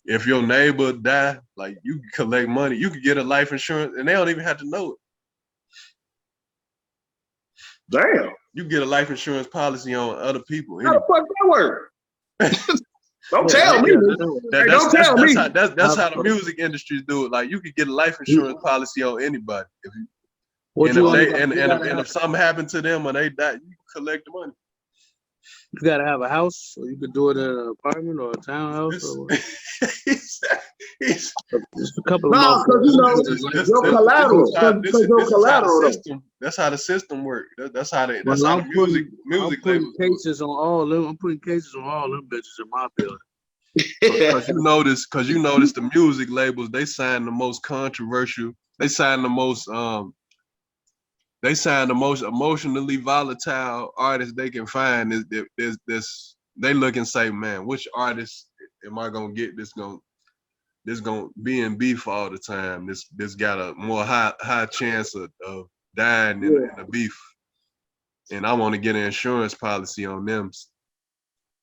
If your neighbor die, like you can collect money, you could get a life insurance, and they don't even have to know it. Damn. You get a life insurance policy on other people. How the fuck that work? Don't tell me. Don't tell me. That's how the music industries do it. Like you could get a life insurance policy on anybody. If something happened to them or they die, you can collect the money. You gotta have a house, or you could do it in an apartment or a townhouse. It's a couple of your collateral. That's how the system works. That's how the music labels. Cases on all of them. I'm putting cases on all them bitches in my building. Because you notice the music labels, they sign the most controversial. They sign the most they sign the most emotionally volatile artists they can find. They look and say, man, which artist am I gonna get this gonna be in beef all the time? This got a more high chance of dying in a beef. And I want to get an insurance policy on them.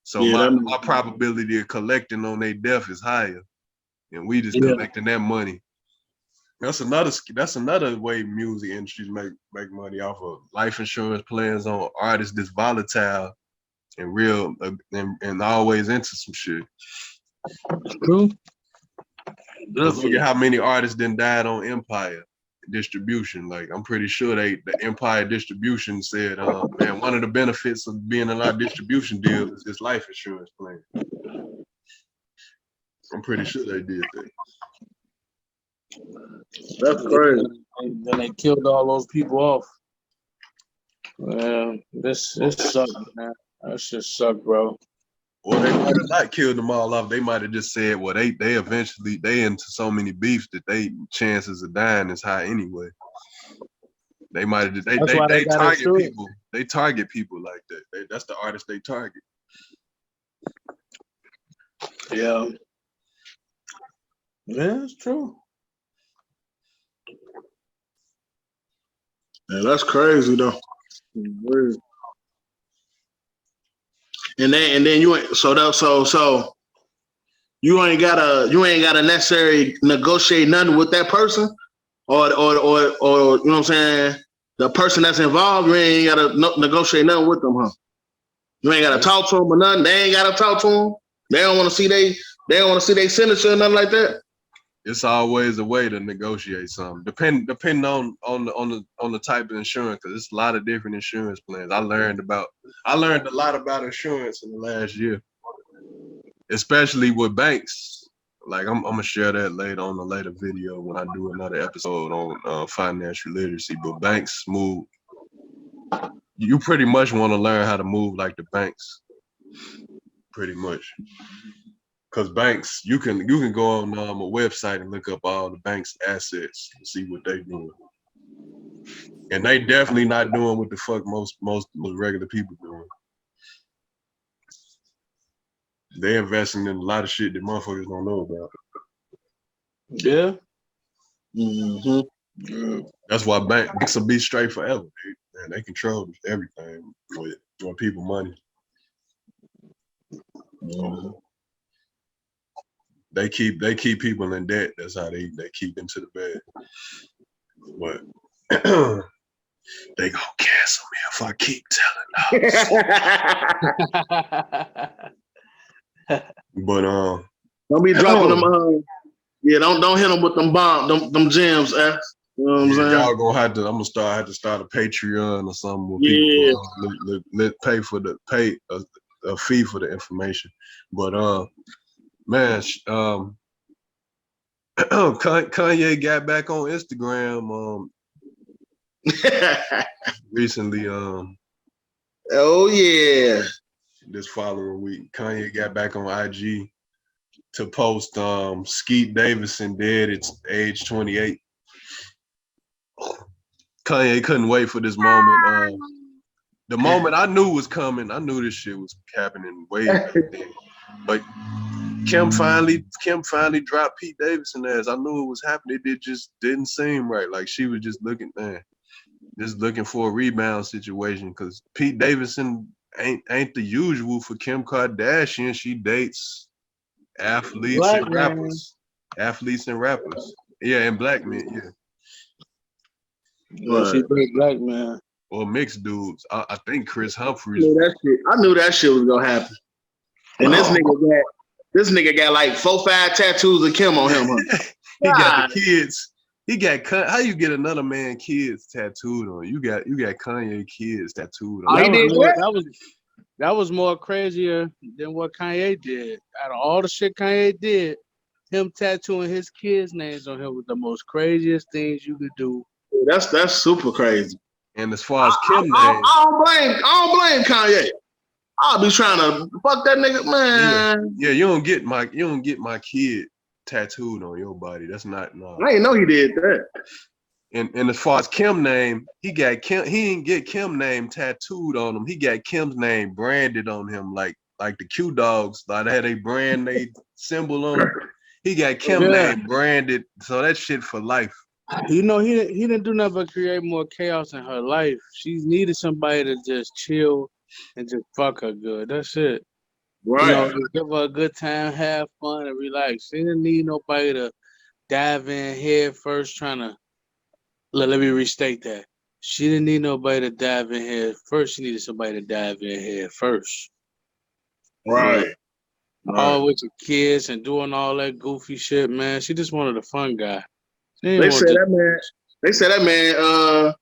So my probability of collecting on their death is higher. And we just collecting that money. That's another way music industries make money off of life insurance plans on artists that's volatile and real and always into some shit. True. Look at how many artists then died on Empire distribution. Like I'm pretty sure the Empire distribution said, man, one of the benefits of being in our distribution deal is this life insurance plan. I'm pretty sure they did that. That's crazy. Then they killed all those people off. Man, this sucks, man. That shit suck, bro. Well, they might have not killed them all off. They might have just said, well, they eventually into so many beefs that they chances of dying is high anyway. They might have they target people. They target people like that. That's the artist they target. Yeah. Yeah, it's true. Yeah, that's crazy though. And then you ain't so you ain't gotta necessarily negotiate nothing with that person, or you know what I'm saying, the person that's involved. You ain't gotta negotiate nothing with them, huh? You ain't gotta talk to them or nothing. They ain't gotta talk to them. They don't want to see they signature or nothing like that. It's always a way to negotiate something, depending on the type of insurance, because it's a lot of different insurance plans. I learned a lot about insurance in the last year, especially with banks. Like I'm gonna share that later on a later video when I do another episode on financial literacy. But banks move. You pretty much want to learn how to move like the banks, pretty much. Because banks, you can go on a website and look up all the bank's assets and see what they doing. And they definitely not doing what the fuck most regular people doing. They investing in a lot of shit that motherfuckers don't know about. Yeah. Mm-hmm. Yeah. That's why banks will be straight forever, dude. Man, they control everything with people money. Mm-hmm. They keep people in debt. That's how they keep into the bed. But they gonna cancel me if I keep telling them. But don't be dropping them. Yeah, don't hit them with them bombs, them gems. You know what I'm saying? Y'all gonna have to. I'm gonna have to start a Patreon or something where people pay a fee for the information. But man, Kanye got back on Instagram recently. Oh yeah. This following week, Kanye got back on IG to post Skeet Davidson dead at age 28. Kanye couldn't wait for this moment. The moment I knew was coming. I knew this shit was happening way back then. But Kim finally dropped Pete Davidson as I knew it was happening. It just didn't seem right. Like she was just looking for a rebound situation, because Pete Davidson ain't the usual for Kim Kardashian. She dates athletes and rappers. Yeah, and black men. Yeah. Yeah, she dates black man. Or mixed dudes. I think Chris Humphries. I knew that shit was gonna happen. And this nigga got like 4-5 tattoos of Kim on him. Huh? He got the kids. He got how you get another man kids tattooed on? You got Kanye kids tattooed on. That was more crazier than what Kanye did. Out of all the shit Kanye did, him tattooing his kids' names on him was the most craziest things you could do. That's super crazy. And as far as Kim names, I don't blame Kanye. I'll be trying to fuck that nigga, man. Yeah, you don't get my kid tattooed on your body. That's not no. I didn't know he did that. And as far as Kim name, he didn't get Kim name tattooed on him. He got Kim's name branded on him, like the Q Dogs, like they had a brand they symbol on him. He got Kim name branded, so that shit for life. You know, he didn't do nothing but create more chaos in her life. She needed somebody to just chill and just fuck her good. That's it. Right. You know, just give her a good time, have fun, and relax. She didn't need nobody to dive in head first trying to. Let me restate that. She didn't need nobody to dive in head first. She needed somebody to dive in head first. Right. All with your kids and doing all that goofy shit, man. She just wanted a fun guy. They said that man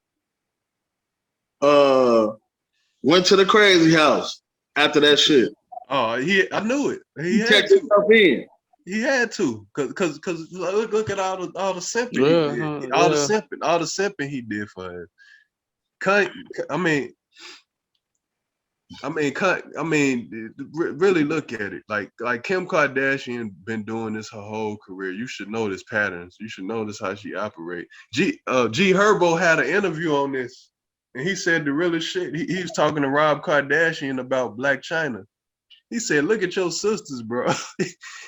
went to the crazy house after that shit. Oh, I knew it. He checked himself in. He had to, cause look at all the simping he did. All the simping he did for her. Really look at it. Like Kim Kardashian been doing this her whole career. You should know this patterns. You should notice how she operate. G Herbo had an interview on this, and he said the realest shit. He was talking to Rob Kardashian about Black China. He said, "Look at your sisters, bro."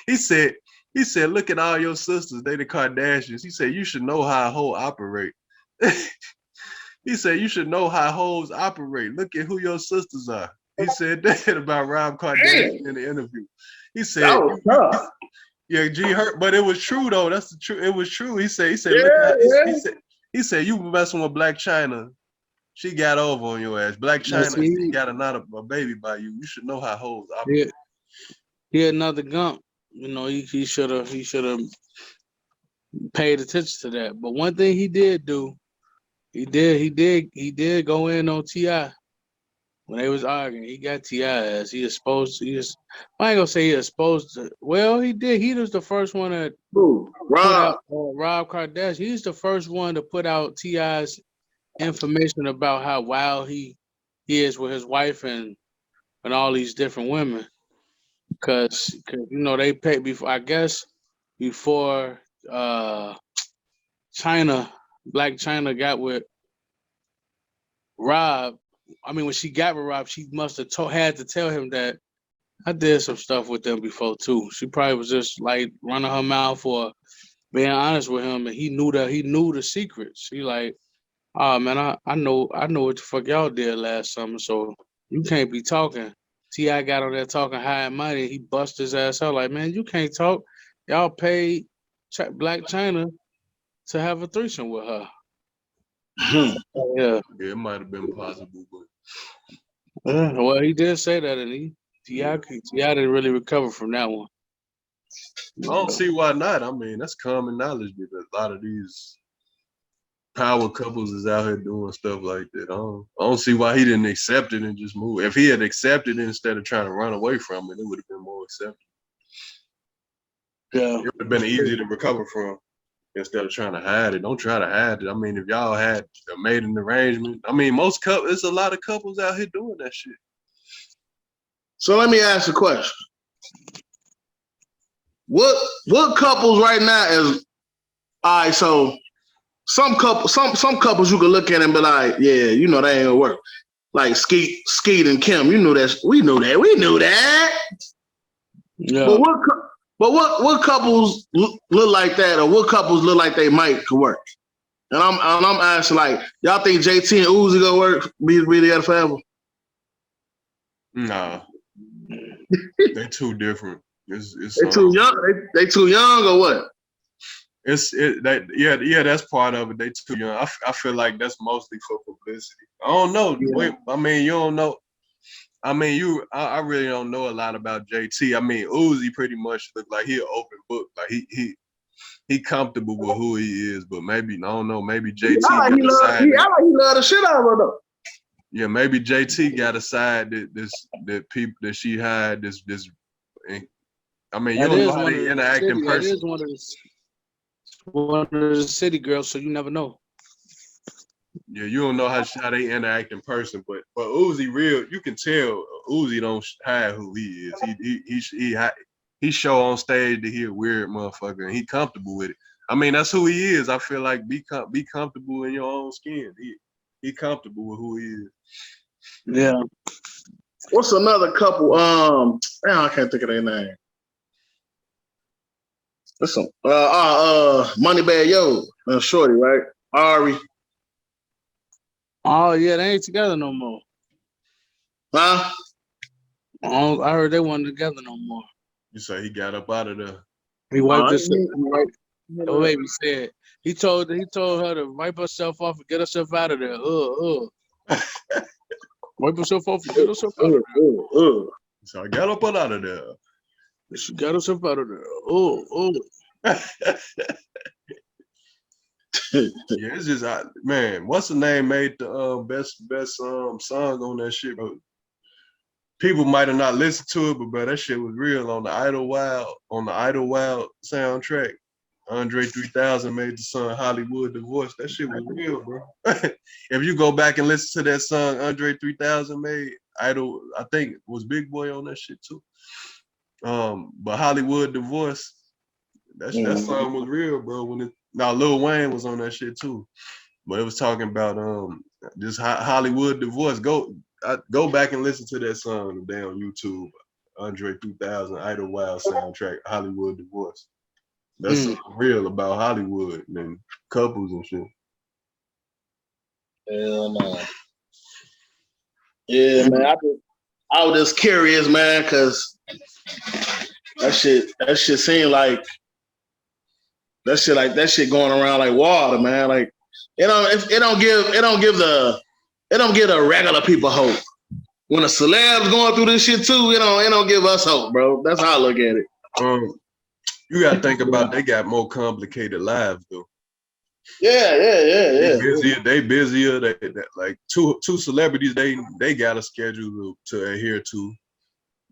he said, "Look at all your sisters. They the Kardashians." He said, "You should know how a hoe operate." He said, "You should know how hoes operate. Look at who your sisters are." He said that about Rob Kardashian in the interview. He said, that was tough. "Yeah, but it was true though. That's the truth. It was true." He said, he said, "You messing with Black China. She got over on your ass. Black China, she got a baby by you. You should know how hoes operate." He had another gump. You know, he should have paid attention to that. But one thing he did do, he did go in on T.I. when they was arguing. He got T.I. as I ain't gonna say he was supposed to. Well, he did. He was the first one that put out Rob Kardashian. He's the first one to put out T.I.'s information about how wild he is with his wife and all these different women, because you know they paid before Black China got with Rob. I mean, when she got with Rob, she must have had to tell him that I did some stuff with them before too. She probably was just like running her mouth for being honest with him, and he knew the secrets. He like, "Oh man, I know what the fuck y'all did last summer, so you can't be talking." T.I. got on there talking high and mighty. He bust his ass out like, "Man, you can't talk. Y'all paid Black China to have a threesome with her." Yeah, it might have been possible, but well, he did say that, and T.I. didn't really recover from that one. I don't see why not. I mean, that's common knowledge that a lot of these power couples is out here doing stuff like that. I don't see why he didn't accept it and just move. If he had accepted it instead of trying to run away from it, it would have been more accepted. Yeah, it would have been easy to recover from instead of trying to hide it. Don't try to hide it. I mean, if y'all had made an arrangement, I mean, there's a lot of couples out here doing that shit. So let me ask a question. What couples right now is all right? So some couples you can look at and be like, yeah, you know that ain't gonna work. Like Skeet and Kim, you know that we knew that. Yeah. But what couples look like that, or what couples look like they might could work? And I'm asking, like, y'all think JT and Uzi gonna work? Be together forever? Nah, they're too different. They too young. They too young or what? That's part of it. They too young. I feel like that's mostly for publicity. I don't know. Yeah. I mean, you don't know. I mean, I really don't know a lot about JT. I mean, Uzi pretty much look like he an open book. Like he comfortable with who he is, but maybe I don't know. Maybe JT got a side. He love the shit out of them. Yeah, maybe JT got a side that people that she had this. I mean, you don't know how they interact in person. That is one of the city girls, so you never know. Yeah, you don't know how they interact in person, but Uzi real, you can tell Uzi don't hide who he is. He show on stage that he a weird motherfucker and he comfortable with it. I mean, that's who he is. I feel like be comfortable in your own skin. He comfortable with who he is. Yeah. What's another couple? I can't think of their name. Listen, Moneybag Yo, Shorty, right? Ari. Oh yeah, they ain't together no more. Huh? I heard they weren't together no more. You say he got up out of there. He wiped himself. The baby said he told her to wipe herself off and get herself out of there. Wipe herself off and get herself out of there. So I got up out of there. She got herself out of there. Yeah, it's just man. What's the name made the best song on that shit, bro? People might have not listened to it, but bro, that shit was real on the Idlewild soundtrack. Andre 3000 made the song Hollywood Divorce. That shit was real, bro. If you go back and listen to that song Andre 3000 made, I think was Big Boy on that shit too. But Hollywood Divorce, that song was real, bro. Now Lil Wayne was on that shit too, but it was talking about this Hollywood Divorce. Go back and listen to that song on YouTube. Andre 3000 Idlewild soundtrack Hollywood Divorce. That's real about Hollywood and couples and shit. Hell no. Yeah, man. I was just curious, man, because that shit seemed like that shit going around like water, man. Like it don't give the regular people hope. When a celeb's going through this shit too, it don't give us hope, bro. That's how I look at it. You gotta think about they got more complicated lives though. Yeah. They busier. They like two celebrities. They got a schedule to adhere to.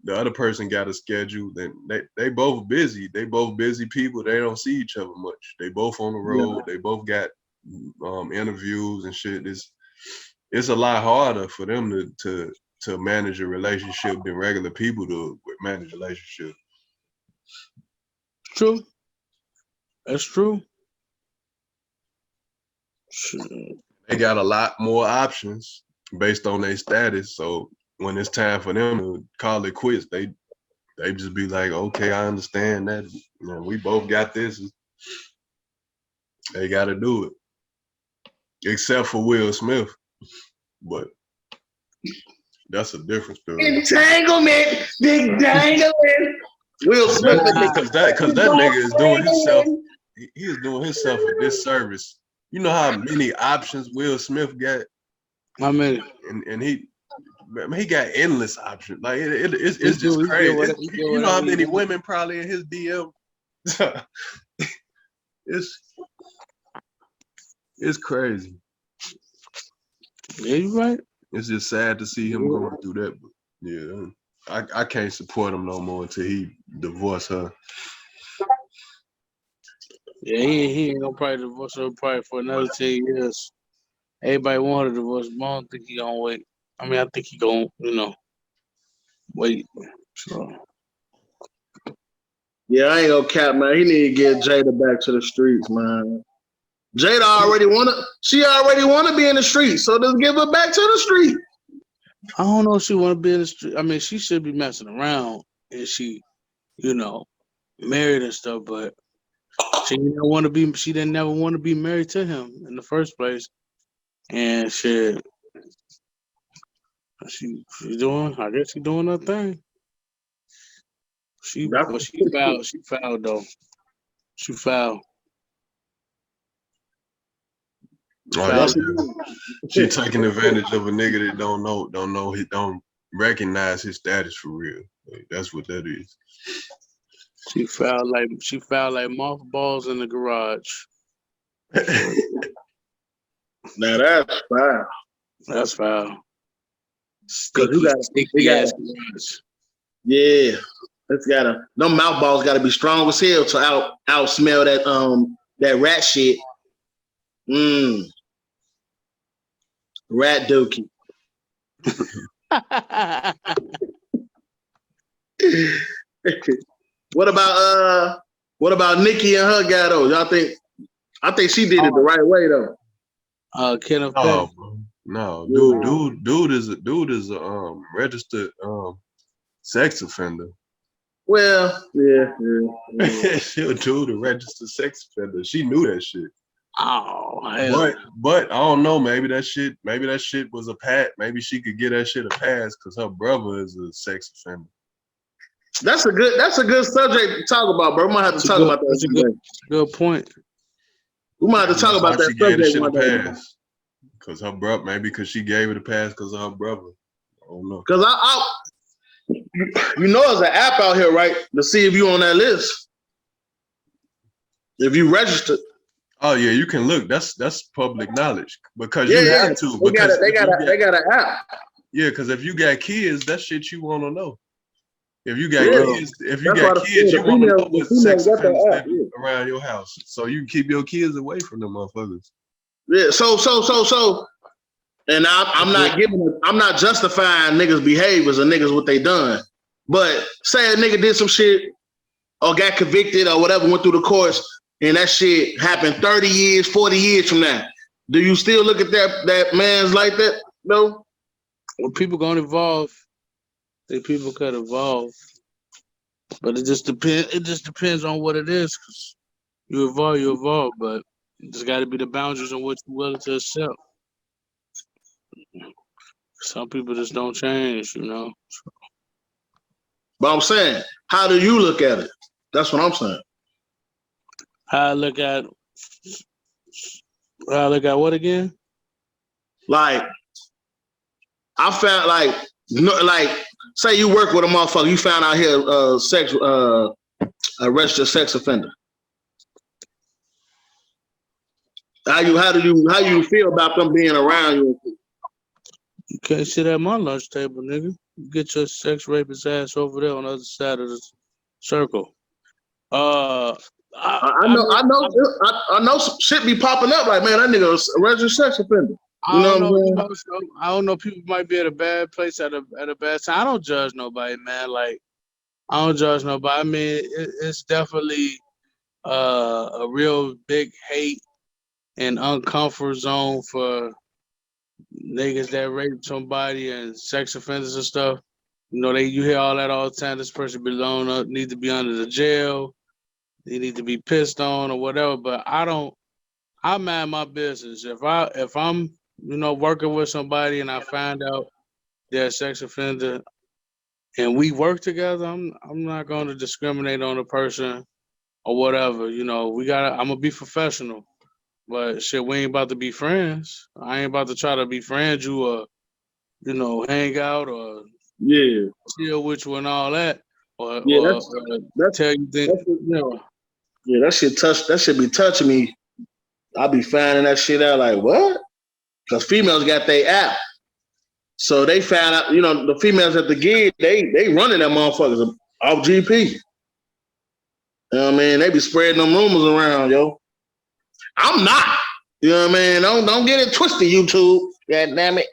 The other person got a schedule. Then they both busy. They both busy people. They don't see each other much. They both on the road. Yeah. They both got interviews and shit. It's a lot harder for them to manage a relationship than regular people to manage a relationship. True. That's true. They got a lot more options based on their status. So when it's time for them to call it quits, they just be like, okay, I understand that. You know, we both got this. They got to do it. Except for Will Smith. But that's a different story. Entanglement. Big dangling. Will Smith. Because that nigga is doing himself. He is doing himself a disservice. You know how many options Will Smith got? I mean, and he got endless options. Like it's just crazy. You know how many women probably in his DM? It's crazy. Yeah, you right. It's just sad to see him going through that. But yeah, I can't support him no more until he divorce her. Yeah, he ain't gonna probably divorce her probably for another 10 years. Everybody want a divorce, but I don't think he gonna wait. I mean, I think he gonna, wait. So. Yeah, I ain't gonna cap, man. He need to get Jada back to the streets, man. Jada already wanna be in the streets, so just give her back to the street. I don't know if she wanna be in the street. I mean, she should be messing around and she, married and stuff, but she didn't never want to be married to him in the first place. And she's doing her thing. She fouled though. She fouled. She taking advantage of a nigga that don't recognize his status for real. Like, that's what that is. She fouled like mothballs in the garage. Now that's foul. That's foul. Sticky ass garage. Yeah. Them mouth balls gotta be strong as hell to out smell that rat shit. Rat dookie. What about Nikki and her guy though? Y'all think I think she did it the right way though. Kenneth No, Petty. bro. No, Yeah. dude is a registered sex offender. Well, yeah. She a dude, a registered sex offender. She knew that shit. Oh hell. But I don't know. Maybe that shit was a pat. Maybe she could get that shit a pass because her brother is a sex offender. That's a good subject to talk about, bro. We might have to talk about that. That's a good point. We might have to talk about that She gave the subject shit a one day. pass because her brother. Maybe because she gave it a pass because of her brother. I don't know. Because you know, there's an app out here, right, to see if you on that list. If you registered. Oh yeah, you can look. That's public knowledge because Yeah, you have to. They got an app. Yeah, because if you got kids, that shit you want to know. If you got kids, you want to know what sex offenders live around your house, so you can keep your kids away from them motherfuckers. Yeah. So, and I'm not justifying niggas' behaviors or niggas what they done, but say a nigga did some shit or got convicted or whatever, went through the courts, and that shit happened 30 years, 40 years from now. Do you still look at that man's like that? No. When people gonna evolve, people could evolve, but it just depends. It just depends on what it is. Cause you evolve, but there's got to be the boundaries on what you're willing to accept. Some people just don't change, you know. But I'm saying, how do you look at it? That's what I'm saying. How I look at what again? Like, I felt like, say you work with a motherfucker, you found out here a registered sex offender. How do you feel about them being around you? You can't sit at my lunch table, nigga. You get your sex rapist ass over there on the other side of the circle. I know some shit be popping up like, man, that nigga a registered sex offender. I don't know. People might be at a bad place at a bad time. I don't judge nobody, man. Like, I don't judge nobody. I mean, it's definitely a real big hate and uncomfort zone for niggas that rape somebody and sex offenders and stuff. You know, you hear all that all the time. This person need to be under the jail. They need to be pissed on or whatever. But I mind my business. If I'm working with somebody and I find out they're a sex offender and we work together, I'm not going to discriminate on a person or whatever. You know, I'm gonna be professional. But shit, we ain't about to be friends. I ain't about to try to befriend you or, hang out or chill with you and all that. Or tell you things. Yeah, that shit be touching me. I be finding that shit out like, what? Because females got their app. So they found out, the females at the gig, they running that motherfuckers off GP. You know what I mean? They be spreading them rumors around, yo. I'm not. You know what I mean? Don't get it twisted, YouTube. God damn it.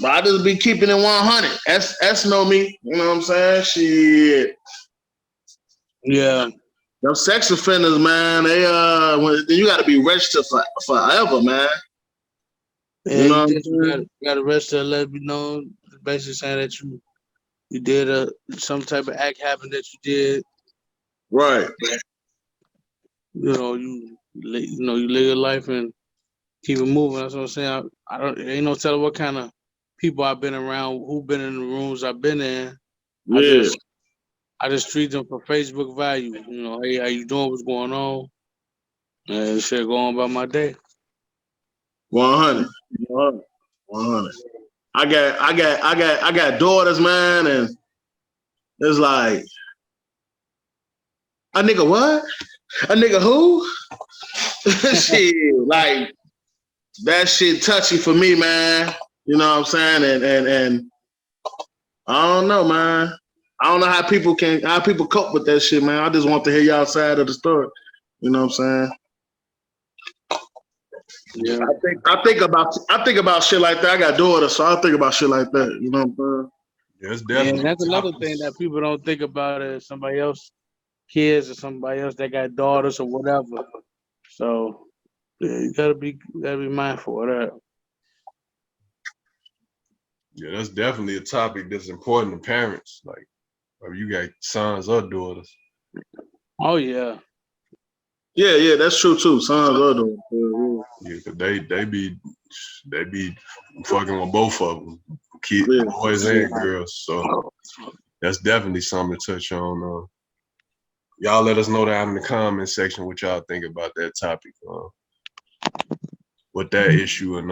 But I just be keeping it 100. That's know me. You know what I'm saying? Shit. Yeah. Them sex offenders, man, you got to be registered forever, man. Yeah, you got to register and let me know. Basically saying that you did some type of act happen that you did. Right. You live your life and keep it moving. That's what I'm saying. Ain't no telling what kind of people I've been around, who been in the rooms I've been in. Yeah. I just treat them for Facebook value. Hey, how you doing? What's going on? And shit, go on about my day. 100. I got daughters, man, and it's like, a nigga what? A nigga who? Shit, like that shit touchy for me, man. You know what I'm saying? And I don't know, man. I don't know how people cope with that shit, man. I just want to hear y'all side of the story. You know what I'm saying? Yeah. I think about shit like that. I got daughters, so I think about shit like that. You know what I'm saying? Yeah, it's definitely. And that's another thing that people don't think about is somebody else, kids or somebody else that got daughters or whatever. So Yeah, you gotta be mindful of that. Yeah, that's definitely a topic that's important to parents. Like, if you got sons or daughters. Oh yeah. Yeah, that's true too. Sons are doing. Yeah, 'cause they be fucking with both of them, boys and girls. So that's definitely something to touch on. Y'all let us know down in the comment section what y'all think about that topic, with that issue. And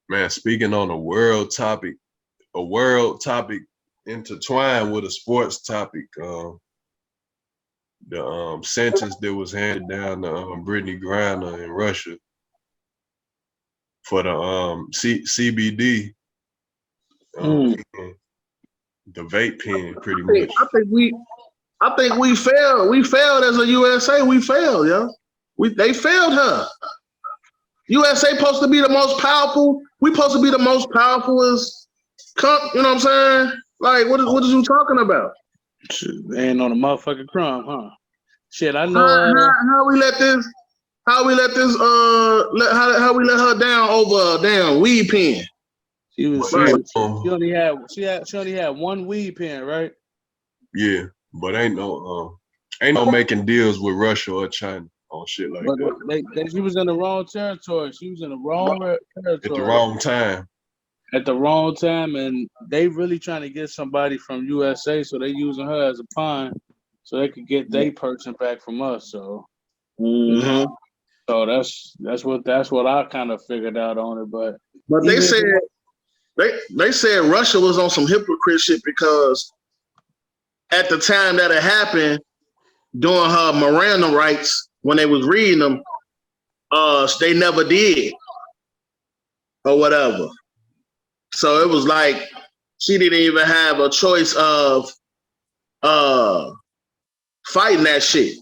man, speaking on a world topic intertwined with a sports topic. The sentence that was handed down to Brittney Griner in Russia for the CBD, the vape pen, pretty much. I think we failed. We failed as a USA. We failed, yo. They failed her. USA supposed to be the most powerful. We supposed to be the most powerful as, you know what I'm saying? Like, what is you talking about? Ain't on a motherfucking crumb, huh? Shit, I know. How we let her down over a damn weed pen? She only had one weed pen, right? Yeah, but ain't no making deals with Russia or China on shit like that. She was in the wrong territory. She was in the wrong territory at the wrong time. At the wrong time, and they really trying to get somebody from USA, so they using her as a pawn, so they could get their person back from us. So, so that's what I kind of figured out on it. But they said Russia was on some hypocrite shit because at the time that it happened, during her Miranda rights, when they was reading them, they never did or whatever. So it was like she didn't even have a choice of fighting that shit.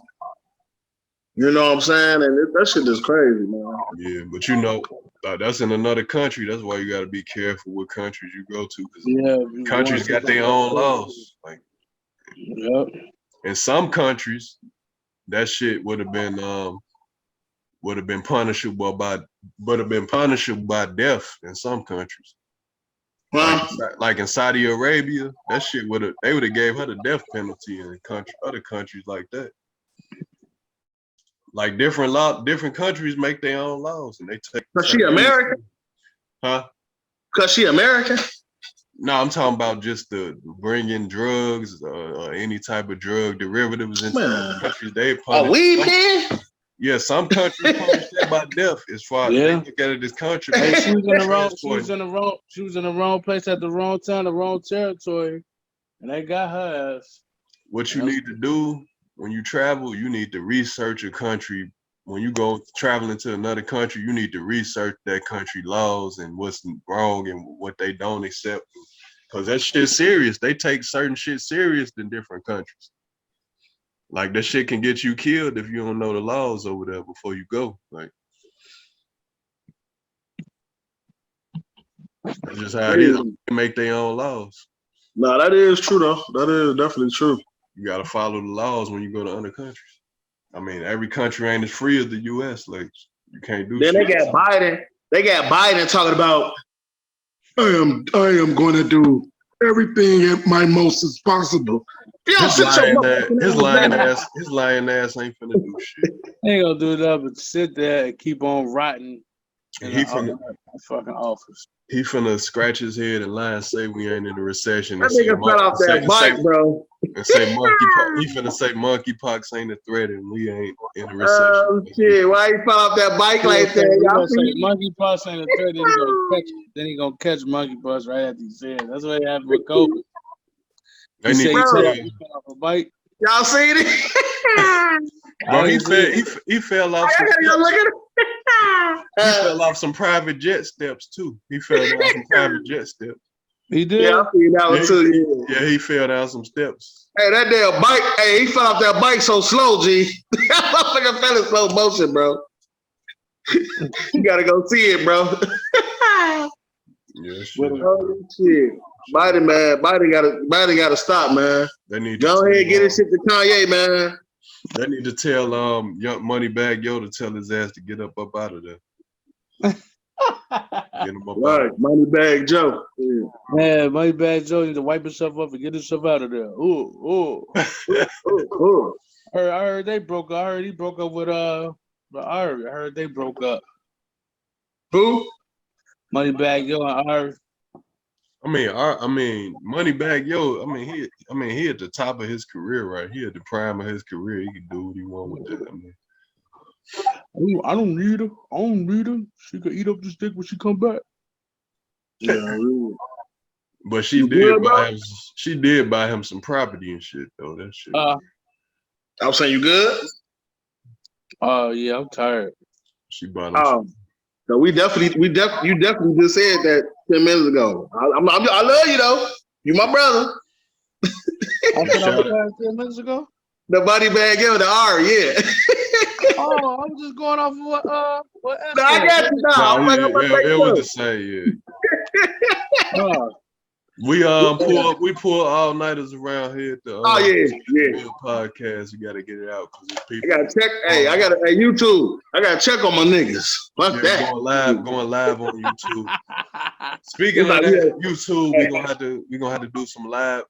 You know what I'm saying? And that shit is crazy, man. Yeah, but you know, that's in another country. That's why you got to be careful what countries you go to, because countries got their own laws. Like, in some countries, that shit would have been punishable by death in some countries. Like in Saudi Arabia, that shit they would have gave her the death penalty in other countries like that. Like different countries make their own laws, and they take. Cause she American? Huh? Cause she American? No, I'm talking about just the bringing drugs or any type of drug derivatives into other countries. They punish. A weed pen? Yeah, some countries punish that by death. As far as they look at it as country. Hey, she was in the wrong place at the wrong time, the wrong territory, and they got her ass. What you need to do when you travel, you need to research a country. When you go traveling to another country, you need to research that country laws and what's wrong and what they don't accept. Because that shit's serious. They take certain shit serious in different countries. Like, that shit can get you killed if you don't know the laws over there before you go. Like, that's just how it is. They make their own laws. No, that is true, though. That is definitely true. You got to follow the laws when you go to other countries. I mean, every country ain't as free as the U.S. Like, you can't do shit. Then they got Biden. They got Biden talking about, I am going to do everything at my most as possible. His lying ass ain't finna do shit. He ain't gonna do that, but sit there and keep on rotting in the fucking office. He finna scratch his head and lie and say we ain't in a recession. That nigga fell off that bike, bro. And say monkeypox. He finna say monkeypox ain't a threat and we ain't in a recession. Oh shit! Why he fell off that bike like that? Y'all say monkeypox ain't a threat. Then he gonna catch monkeypox right after he said it. That's what happened with COVID. They need to off a bike. Y'all seen it? Bro, he fell off. He fell off some private jet steps too. He fell off some private jet steps. He did. Yeah, I seen that one too. Yeah, he fell down some steps. Hey, that damn bike. Hey, he fell off that bike so slow, G. That motherfucker fell in slow motion, bro. You gotta go see it, bro. Yeah, shit. Oh, shit. Biden gotta stop, man. They need go ahead and get this shit to Kanye, man. They need to tell Young Moneybag Yo to tell his ass to get up out of there. Get him up Right, Moneybag Joe. Yeah. Man, Moneybag Joe need to wipe himself up and get himself out of there. Ooh. I heard they broke up. I heard he broke up with I heard they broke up. Who? Moneybag Yo and Irv. I mean, Moneybag Yo. He at the top of his career, right? He at the prime of his career. He can do what he want with that. I don't need her. I don't need her. She could eat up this dick when she come back. Yeah, really. But she did buy him some property and shit though. That shit. I was saying, you good? Yeah, I'm tired. She bought him. So you definitely just said that 10 minutes ago. I love you though. You my brother. I said I was tired 10 minutes ago. The Moneybag Yo, the R, yeah. Oh, I was just going off of what No, I got you now. It was the same, yeah. We pull all nighters around here at the podcast. We gotta get it out because people. I gotta check. Hey, YouTube. I gotta check on my niggas. Fuck that. Going live on YouTube. Speaking of that, YouTube, we're gonna have to do some live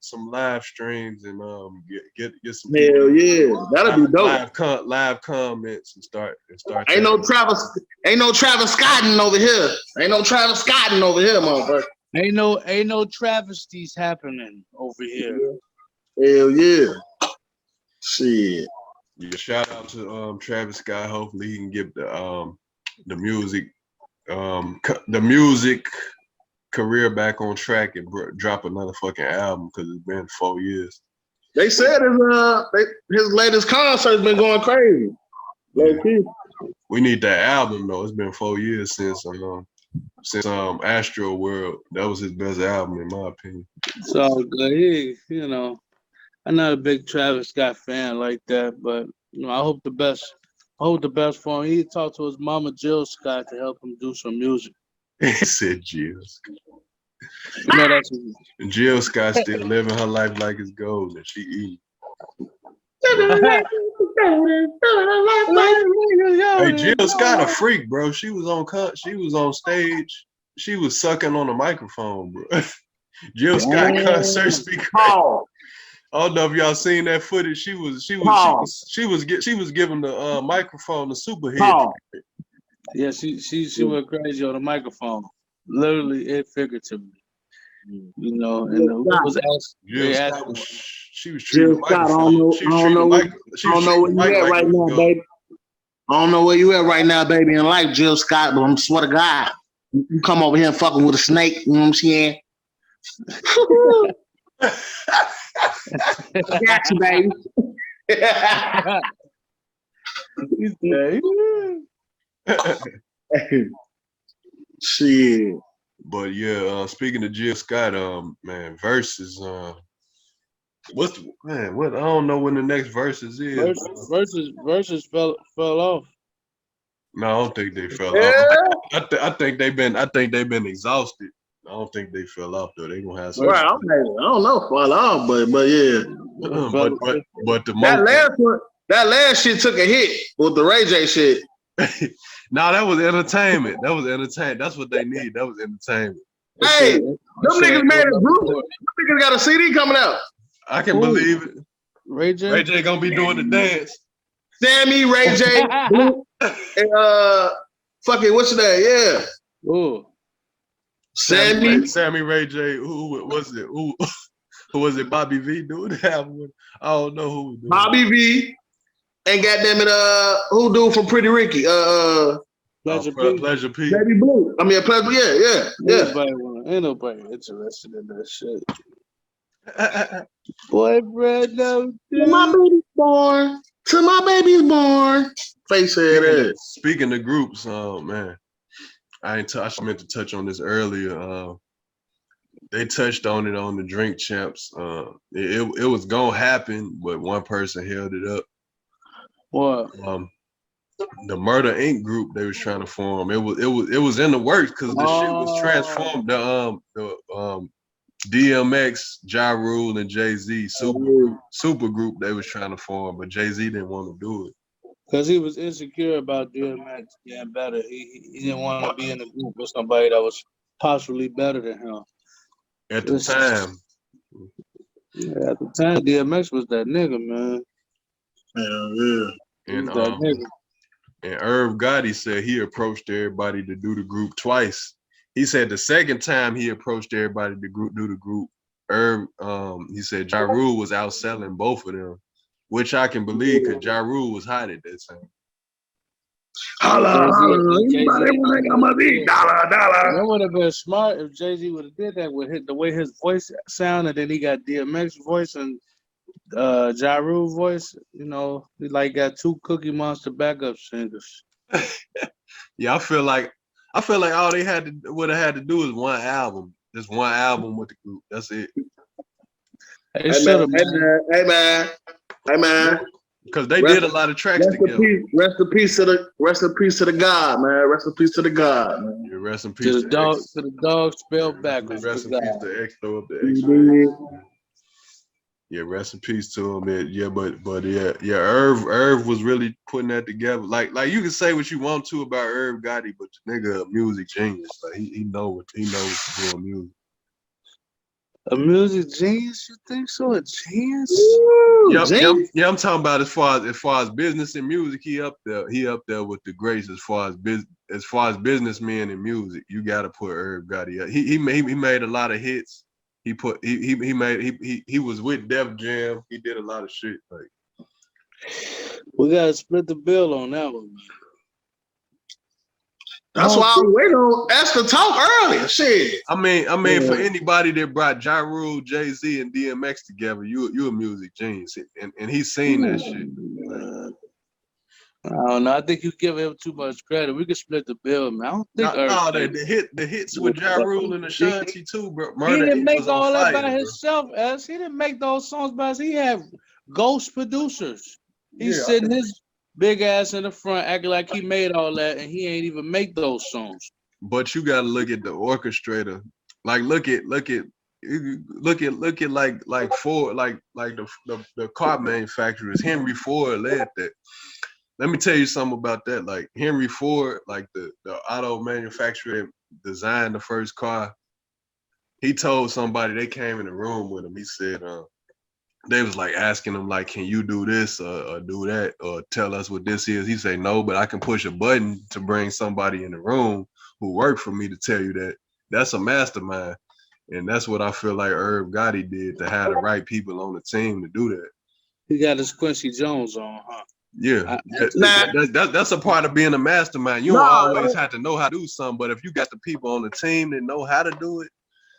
streams and get some. Hell yeah, that'll be dope. Live comments and start. Ain't no Travis Scotting over here. Motherfucker. Ain't no travesties happening over here. Hell yeah. Shit. Yeah, shout out to Travis Scott. Hopefully he can get the music career back on track and drop another fucking album because it's been 4 years. They said his latest concert's been going crazy. We need that album though. It's been 4 years since Astro World. That was his best album in my opinion. It's all good. I'm not a big Travis Scott fan like that, but I hope the best. I hope the best for him. He talked to his mama Jill Scott to help him do some music. He said Jill Scott. That's Jill Scott still living her life like it's gold and she eating. Hey, Jill Scott a freak, bro. She was on stage. She was sucking on a microphone, bro. Jill Scott concert speaker. I don't know if y'all seen that footage. She was giving the microphone the super hit. Yeah, she went crazy on the microphone, literally and figuratively. And who was asked? She was treating the microphone. I don't know where you at right now, baby. I don't know where you at right now, baby, in life, Jill Scott. But I'm swear to God, you come over here and fucking with a snake. You know what I'm saying? Got you, baby. Shit. But yeah, speaking of Jill Scott, man, versus what I don't know when the next versus is. Versus fell off. No, I don't think they fell off. I think they've been exhausted. I don't think they fell off though. They gonna have some. Right, I don't know, fall off, but yeah. But that last shit took a hit with the Ray J shit. No, that was entertainment. That's what they need. That was entertainment. Hey, them niggas made a group. Them niggas got a CD coming out. I can believe it. Ray J gonna be doing the dance. Sammy, Ray J, and fucking what's your name? Yeah. Ooh. Sammy, Ray J. Who was it? Who was it? Bobby V doing that one? I don't know who. Bobby V. And goddamn it, who dude from Pretty Ricky? Pleasure P. Baby Blue. I mean, Pleasure. Yeah. Ain't nobody interested in that shit. Boyfriend, no. Till my baby's born. Face head. Speaking of groups, man, I meant to touch on this earlier. They touched on it on the Drink Champs. It was gonna happen, but one person held it up. What? The Murder Inc. group they was trying to form. It was in the works because the shit was transformed. DMX, Ja Rule, and Jay-Z super group they was trying to form, but Jay-Z didn't want to do it. Because he was insecure about DMX getting better. He didn't want to be in a group with somebody that was possibly better than him. At the time. Yeah, at the time, DMX was that nigga, man. And Irv Gotti said he approached everybody to do the group twice. He said the second time he approached everybody to do the group, he said Ja Rule was outselling both of them, which I can believe because Ja Rule was hot at that time. That would have been smart if Jay-Z would have did that with the way his voice sounded, and then he got DMX voice and Ja Rule voice. You know, he like got two Cookie Monster backup singers. Yeah, I feel like all they would have had to do is one album, just one album with the group. That's it. Hey man. Because they did a lot of tracks together. Rest in peace to the God, man. Rest in peace to the God, man. Yeah, rest in peace to the dog. To the dog spelled backwards. Rest in peace to X. Throw up the X. Yeah, rest in peace to him. Yeah, but Irv was really putting that together. Like you can say what you want to about Irv Gotti, but the nigga a music genius. Like he knows what to do in music. A music genius? You think so? A genius? Yeah, I'm talking about as far as business and music. He up there with the greats as far as businessmen in music. You got to put Irv Gotti up. He made a lot of hits. He was with Def Jam. He did a lot of shit. Like we gotta split the bill on that one, man. That's why I'm waiting on us to talk earlier. Shit. I mean, for anybody that brought Ja Rule, Jay-Z, and DMX together, you a music genius, and he's seen that shit. I don't know. I think you give him too much credit. We can split the bill, man. I don't think. The hits with Ja Rule and Ashanti too, bro. He didn't make all that by himself, as he didn't make those songs by himself. He had ghost producers. He's sitting his big ass in the front, acting like he made all that, and he ain't even make those songs. But you gotta look at the orchestrator. Like look at Ford, like the car manufacturers. Henry Ford led that. Let me tell you something about that. Like Henry Ford, like the auto manufacturer that designed the first car, he told somebody, they came in the room with him. He said, they was like asking him, like, can you do this or do that or tell us what this is? He said, no, but I can push a button to bring somebody in the room who worked for me to tell you that. That's a mastermind. And that's what I feel like Irv Gotti did, to have the right people on the team to do that. He got his Quincy Jones on, huh? Yeah, that's a part of being a mastermind. You don't always have to know how to do something, but if you got the people on the team that know how to do it,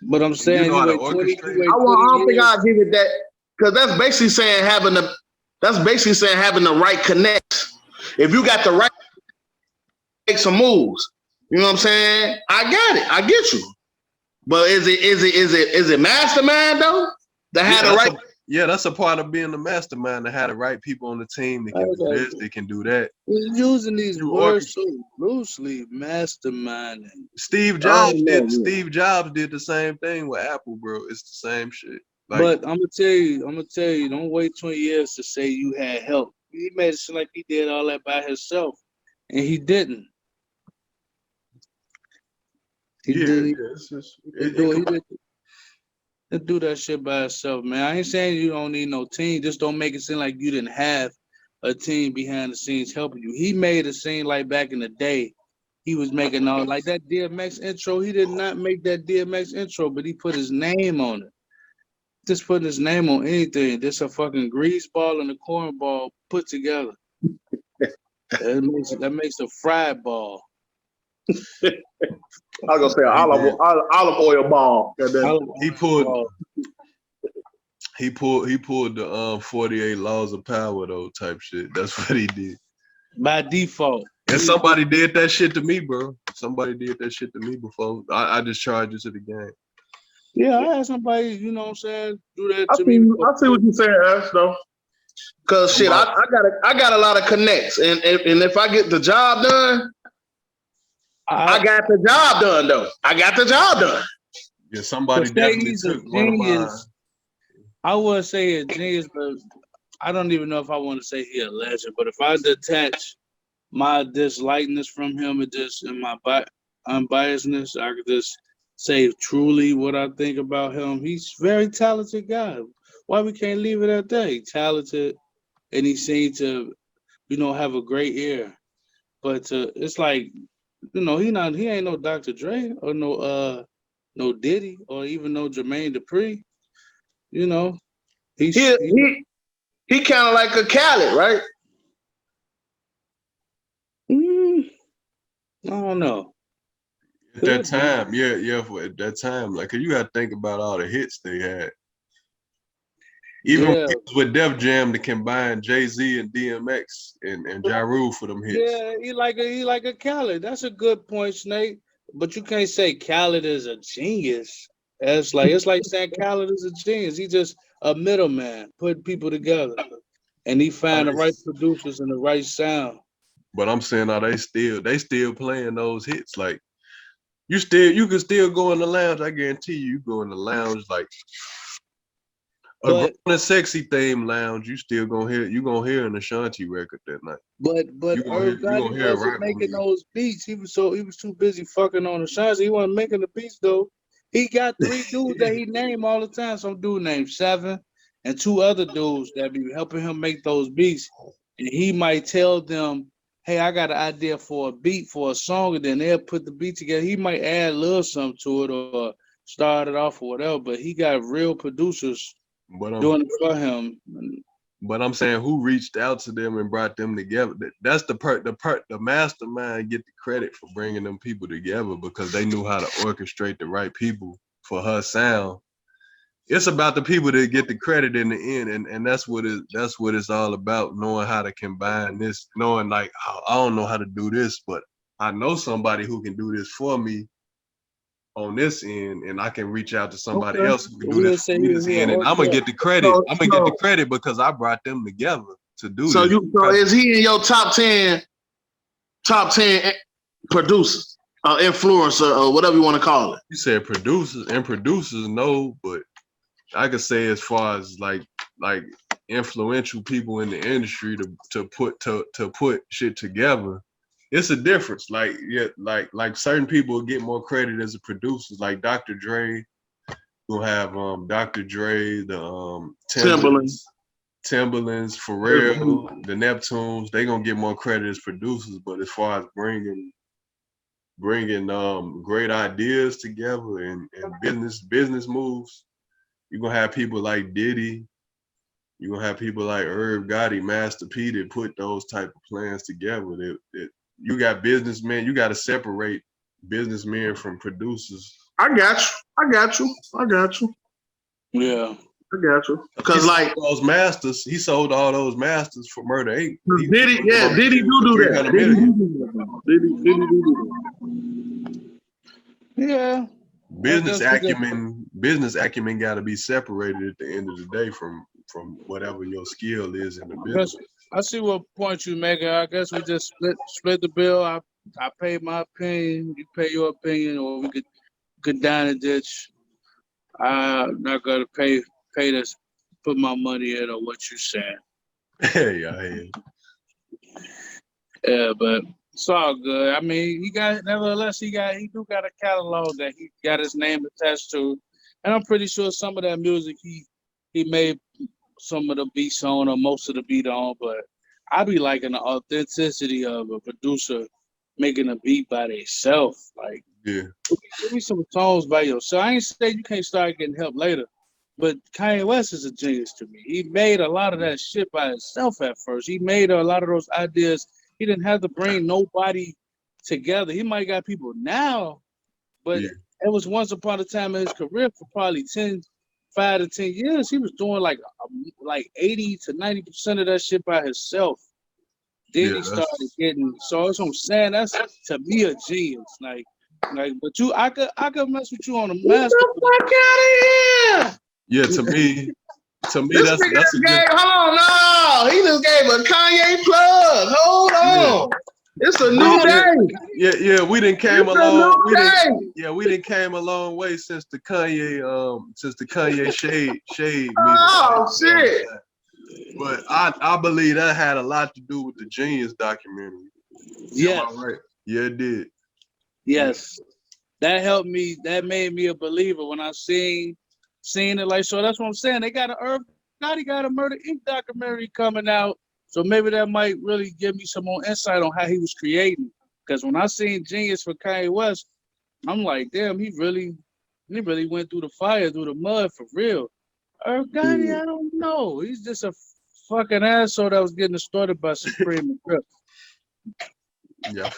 but I'm saying you know how to orchestrate. I don't think I'll give it that, because that's basically saying having the right connects. If you got the right, make some moves. You know what I'm saying? I got it. I get you. But is it mastermind though? That's a part of being the mastermind, to have the right people on the team that can do this, they can do that. We're using these words so loosely, masterminding. Steve Jobs did the same thing with Apple, bro. It's the same shit. Like, but I'm gonna tell you, don't wait 20 years to say you had help. He made it seem like he did all that by himself, and he didn't. He didn't do that shit by himself, man. I ain't saying you don't need no team. Just don't make it seem like you didn't have a team behind the scenes helping you. He made it seem like back in the day, he was making all, like that DMX intro. He did not make that DMX intro, but he put his name on it. Just putting his name on anything. This a fucking grease ball and a cornball put together. that makes a fried ball. I was gonna say olive oil ball. He pulled the 48 laws of power though type shit. That's what he did. By default. And somebody did that shit to me, bro. Somebody did that shit to me before. I just charged it to the game. Yeah, I had somebody, you know what I'm saying, do that to me. I see what you're saying, Ash, though. Cause shit, I got a lot of connects, and if I get the job done, I got the job done though. I got the job done. Yeah, somebody To say definitely he's a took one of mine. genius, I would say a genius, but I don't even know if I want to say he a legend. But if I detach my dislikeness from him and just in my unbiasedness, I could just say truly what I think about him. He's a very talented guy. Why we can't leave it at that? He's talented, and he seemed to, have a great ear. But it's like, he ain't no Dr. Dre or no Diddy or even no Jermaine Dupri. You know, he's He kind of like a Khaled, right? I don't know. At that time, at that time, like, 'cause you gotta think about all the hits they had. Even with Def Jam to combine Jay-Z and DMX and Ja Rule for them hits. Yeah, he like a Khaled. That's a good point, Snake. But you can't say Khaled is a genius. It's like saying Khaled is a genius. He just a middleman, putting people together, and he found the right producers and the right sound. But I'm saying, they still playing those hits. Like, you can still go in the lounge. I guarantee you go in the lounge, like a grown and sexy theme lounge. You gonna hear an Ashanti record that night. But Irv Gotti wasn't making those beats. He was too busy fucking on Ashanti. He wasn't making the beats though. He got 3 dudes that he named all the time. Some dude named Seven and 2 other dudes that be helping him make those beats. And he might tell them, hey, I got an idea for a beat for a song, and then they'll put the beat together. He might add a little something to it or start it off or whatever, but he got real producers doing it for him. But I'm saying, who reached out to them and brought them together? That's the mastermind get the credit for bringing them people together because they knew how to orchestrate the right people for her sound. It's about the people that get the credit in the end, and that's what it's all about, knowing how to combine this, knowing like, I don't know how to do this, but I know somebody who can do this for me on this end, and I can reach out to somebody else who can do this for me this end, and I'm gonna get the credit. I'm gonna get the credit because I brought them together to do this. So is he in your top 10 producers, influencer, or whatever you want to call it? You said producers, no, but I could say as far as like influential people in the industry to put shit together. It's a difference. Like certain people get more credit as a producer. Like Dr. Dre, we'll have Dr. Dre, the Timberlands, Pharrell, the Neptunes. They gonna get more credit as producers. But as far as bringing great ideas together and business moves, you're gonna have people like Diddy. You're gonna have people like Irv Gotti, Master P that put those type of plans together. That you got businessmen. You got to separate businessmen from producers. I got you. Yeah, I got you. Because like those masters, he sold all those masters for Murder 8. Did he do that? Yeah. Business acumen got to be separated at the end of the day from whatever your skill is in the business. I see what point you making. I guess we just split the bill. I pay my opinion, you pay your opinion, or we could down the ditch. I'm not gonna pay this, put my money in on what you saying. Yeah, but it's all good. I mean, he do got a catalog that he got his name attached to, and I'm pretty sure some of that music he made some of the beats on or most of the beat on, but I be liking the authenticity of a producer making a beat by themselves. Like, give me some songs by yourself. I ain't saying you can't start getting help later, but Kanye West is a genius to me. He made a lot of that shit by himself at first. He made a lot of those ideas. He didn't have to bring nobody together. He might got people now, but it was once upon a time in his career for probably 5 to 10 years, he was doing like 80 to 90% of that shit by himself. Then he started getting. So that's what I'm saying. That's to me a genius. Like, but I could mess with you on a master. Get the fuck out of here! Yeah, to me, that's a good. Hold on, no, he just gave a Kanye plug. Hold on. It's a new day. Yeah, we didn't came It's a a long. new day. We didn't came a long way since the Kanye shade meeting. Oh shit. But I believe that had a lot to do with the Genius documentary. Yes. Am I right? Yeah, it did. Yes. That helped me. That made me a believer when I seen it. Like, so that's what I'm saying. They got Irv Gotti got a Murder Inc. documentary coming out. So maybe that might really give me some more insight on how he was creating. Because when I seen Genius for Kanye West, I'm like, damn, he really went through the fire, through the mud for real. Irv Gotti, I don't know. He's just a fucking asshole that was getting started by Supreme and Crip. Yeah,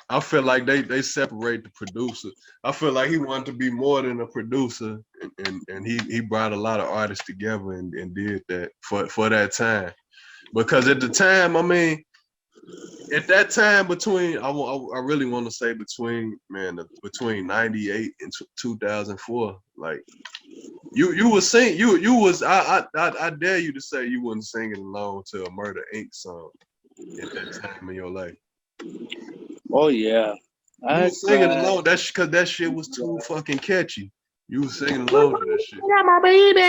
I feel like they separate the producer. I feel like he wanted to be more than a producer, and he brought a lot of artists together and did that for that time. Because at the time, I mean, at that time between I really want to say between 98 and 2004, like you was sing you was I dare you to say you wasn't singing along to a Murder Inc. song at that time in your life. Oh yeah, You was singing along. That's because that shit was too fucking catchy. You was singing along to that shit. Yeah, my baby.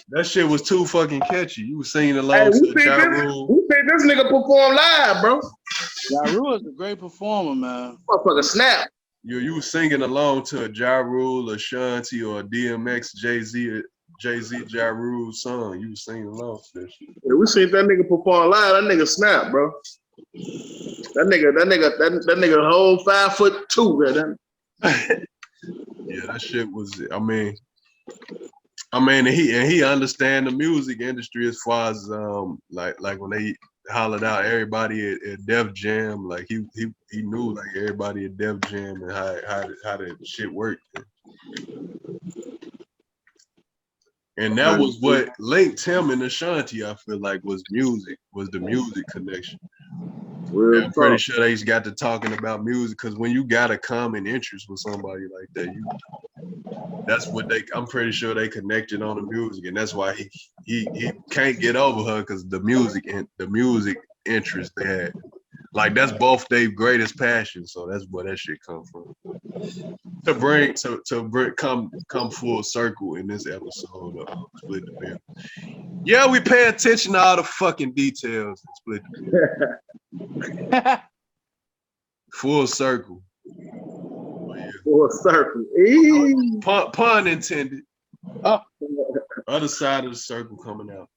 That shit was too fucking catchy. You was singing along to Ja Rule. Who think this nigga perform live, bro? Ja Rule is a great performer, man. Motherfucker snap. You was singing along to a Ja Rule, Ashanti, or a DMX, Jay-Z, Ja Rule song. You was singing along to that shit. Yeah, we seen that nigga perform live. That nigga snap, bro. That nigga whole 5'2", man. Yeah, that shit was. I mean, he understand the music industry as far as like when they hollered out everybody at Def Jam, like he knew like everybody at Def Jam and how that shit worked. And that was what linked him and Ashanti, I feel like, was the music connection. I'm pretty sure they got to talking about music because when you got a common interest with somebody like that, I'm pretty sure they connected on the music, and that's why he can't get over her because the music interest they had. Like that's both their greatest passion, so that's where that shit come from. Come full circle in this episode of Split the Bill. Yeah, we pay attention to all the fucking details in Split the Bill. Full circle. Full circle. Pun intended. Oh. Other side of the circle coming out.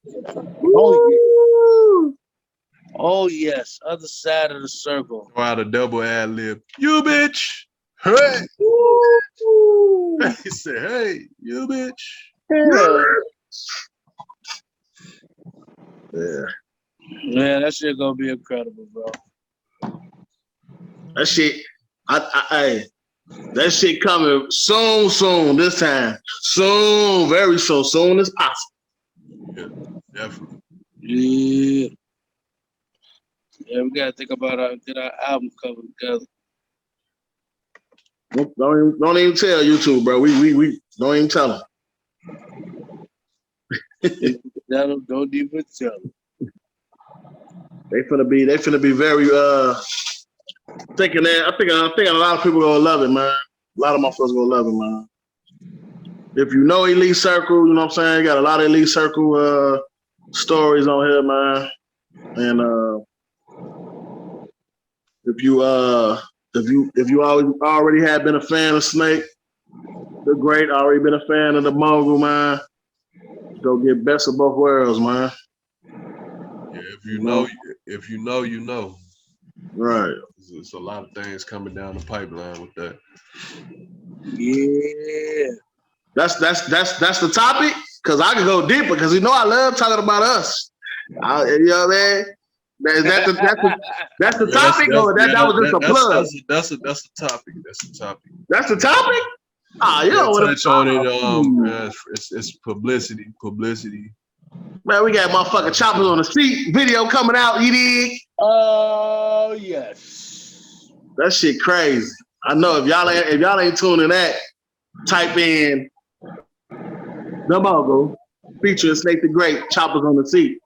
Oh yes, other side of the circle. Out a double ad lib. You bitch. Hey. He said, "Hey, you bitch." Yeah. Man, that shit gonna be incredible, bro. That shit, that shit coming soon this time. Soon, very soon as possible. Yeah, definitely. Yeah. Yeah, we gotta think about get our album cover together. Don't even tell YouTube, bro. We don't even tell them. Don't even tell them. They finna be very thinking that. I think a lot of people gonna love it, man. A lot of motherfuckers gonna love it, man. If you know Elite Circle, you know what I'm saying? You got a lot of Elite Circle stories on here, man. And if you already had been a fan of Snake, the Great, already been a fan of the Mogul, man, go get best of both worlds, man. Yeah, if you know, you know. Right. There's a lot of things coming down the pipeline with that. Yeah. That's the topic, because I can go deeper, because you know I love talking about us. You know what I mean? That's the topic, or that was just a plug? That's the topic. That's the topic. That's the topic? You don't want to touch on it. It's publicity. Man, we got motherfucking choppers on the seat video coming out, you dig? Oh yes. That shit crazy. I know if y'all ain't tuning that, type in The Mogul featuring Snake the Great, choppers on the seat.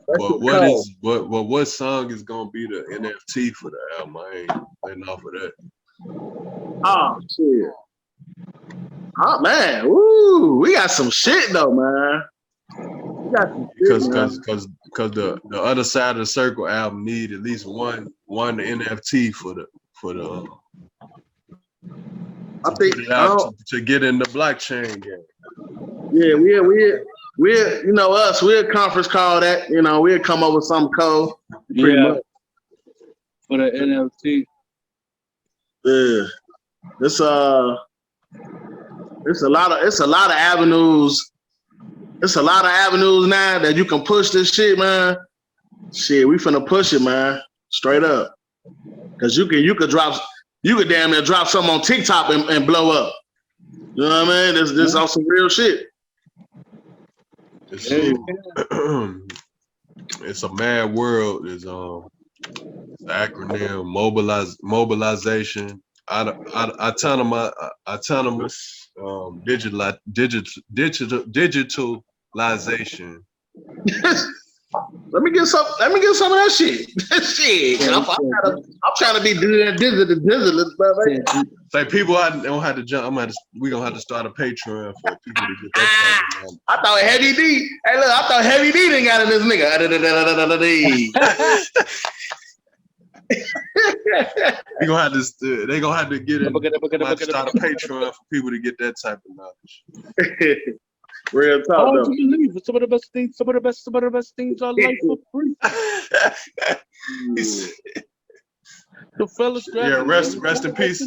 what song is gonna be the NFT for the album? I ain't letting off of that. Oh shit. Oh man, woo! We got some shit though, man. We got some Because shit, the other side of the circle album need at least one NFT for the I think put it out to get in the blockchain game. Yeah, we're you know us. We'll conference call that. You know, we'll come up with some code. Pretty much. For the NFT. Yeah, it's a lot of avenues. It's a lot of avenues now that you can push this shit, man. Shit, we finna push it, man. Straight up. Cause you could damn near drop something on TikTok and blow up. You know what I mean? This on some real shit. It's a mad world. It's acronym mobilization. Autonomous digitalization. Let me get some of that shit. Shit. I'm trying to be digital, brother. Like people don't have to jump. We gonna have to start a Patreon for people to get that. I thought Heavy D. Hey, look, I thought Heavy D didn't got in this nigga. They gonna have to get in. Start a Patreon for people to get that type of knowledge. Real talk, though. Some of the best things are life for free. The fellas, rest in peace.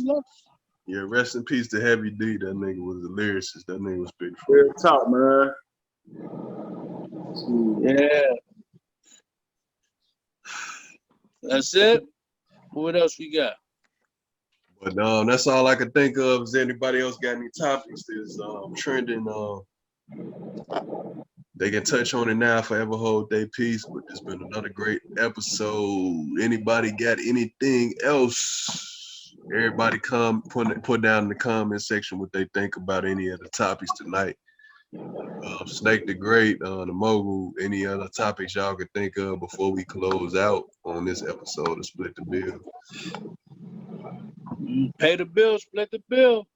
Yeah, rest in peace to Heavy D. That nigga was a lyricist. That nigga was big. Real talk, man. Yeah. That's it. What else we got? But that's all I can think of. Is anybody else got any topics that's trending? They can touch on it now, forever hold their peace. But it's been another great episode. Anybody got anything else? Everybody put down in the comment section what they think about any of the topics tonight. Snake the Great, the Mogul, any other topics y'all could think of before we close out on this episode of Split the Bill. Pay the bill, split the bill.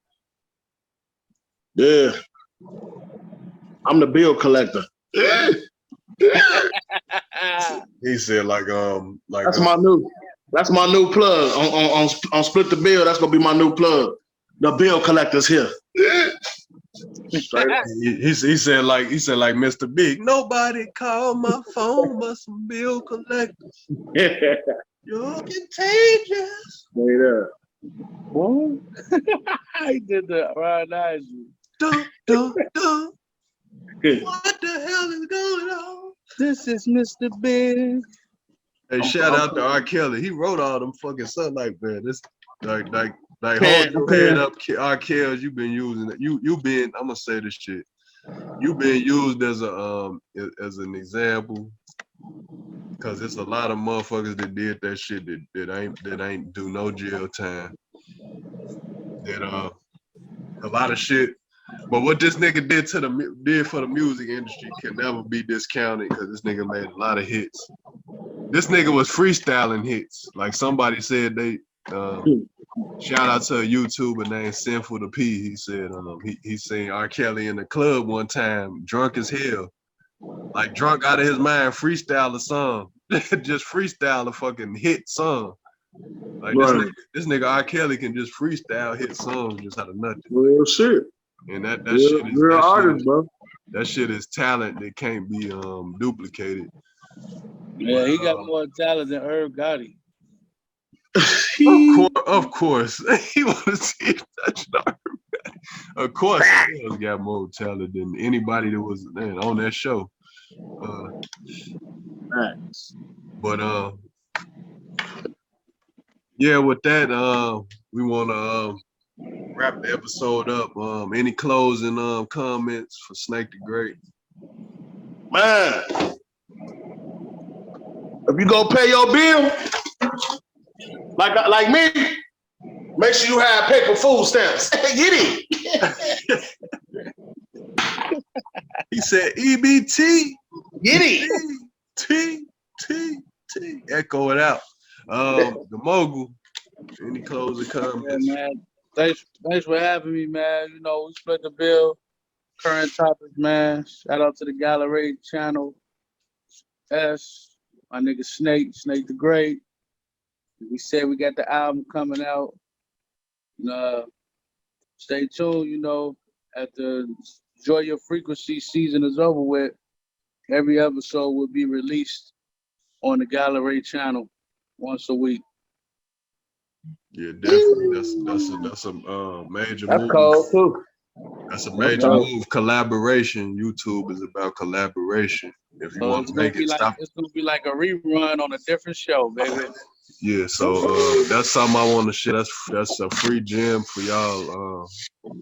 Yeah. I'm the bill collector. He said like that's my new plug on Split the Bill. That's gonna be my new plug. The bill collector's here. He said like Mr. Big. Nobody called my phone but some bill collectors. You're contagious. Straight up. What? I did that right now. Dun, dun, dun. What the hell is going on? This is Mr. Big. Hey, shout out to R. Kelly. He wrote all them fucking stuff like, man. This like hold your head up, R. Kelly. You've been using it. You've been. I'm gonna say this shit. You've been used as an example, because there's a lot of motherfuckers that did that shit that ain't do no jail time. That a lot of shit. But what this nigga did for the music industry can never be discounted, because this nigga made a lot of hits. This nigga was freestyling hits. Like somebody said, they shout out to a YouTuber named Sinful the P. He said he seen R. Kelly in the club one time, drunk as hell, like drunk out of his mind, freestyle a song, just freestyle a fucking hit song. Like this nigga R. Kelly can just freestyle hit songs just out of nothing. Real shit. And that real, shit is real that artist, shit, bro. That shit is talent that can't be duplicated. Yeah, he got more talent than Irv Gotti. Of course. He want to see it touch Irv Gotti. Of course, he got more talent than anybody that was on that show. Nice. But yeah, with that, we want to wrap the episode up. Any closing comments for Snake the Great? Man, if you go pay your bill, like me, make sure you have paper food stamps. Get it. He said EBT. Get it. T. echo it out. The mogul. Any closing comments? Yeah, man. Thanks for having me, man. You know, we split the bill. Current topics, man. Shout out to the Gallery channel. My nigga Snake the Great. We said we got the album coming out. Stay tuned, you know, at the Enjoy Your Frequency season is over with. Every episode will be released on the Gallery channel once a week. Yeah, definitely. That's a major That's move. cold too. That's a major move. Collaboration. YouTube is about collaboration. If you want to make it stop. It's gonna be like a rerun on a different show, baby. Yeah, so that's something I want to share. That's a free gem for y'all.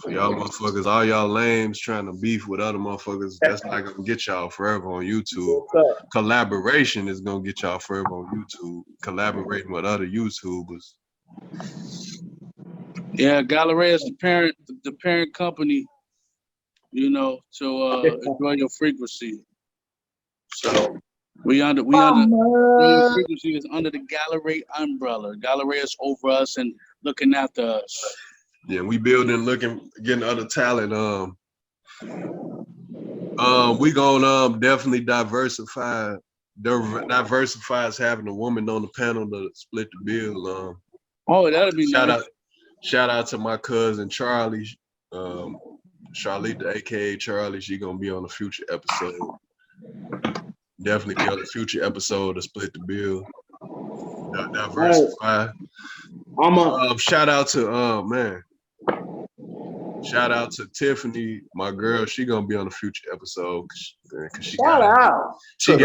For y'all motherfuckers, all y'all lames trying to beef with other motherfuckers. That's not gonna get y'all forever on YouTube. Collaboration is gonna get y'all forever on YouTube. Collaborating with other YouTubers. Yeah, Gallery is the parent company, you know, to Enjoy Your Frequency. So we under Enjoy Your Frequency is under the Gallery umbrella. Gallery is over us and looking after us. Yeah, we building, getting other talent. We gonna definitely diversify. Diversify is having a woman on the panel to split the bill. That'll be nice. Shout out to my cousin Charlie, Charlita, aka Charlie. She gonna be on a future episode. Definitely be on a future episode to split the bill. Diversify. Shout out to Shout out to Tiffany, my girl. She gonna be on a future episode because she got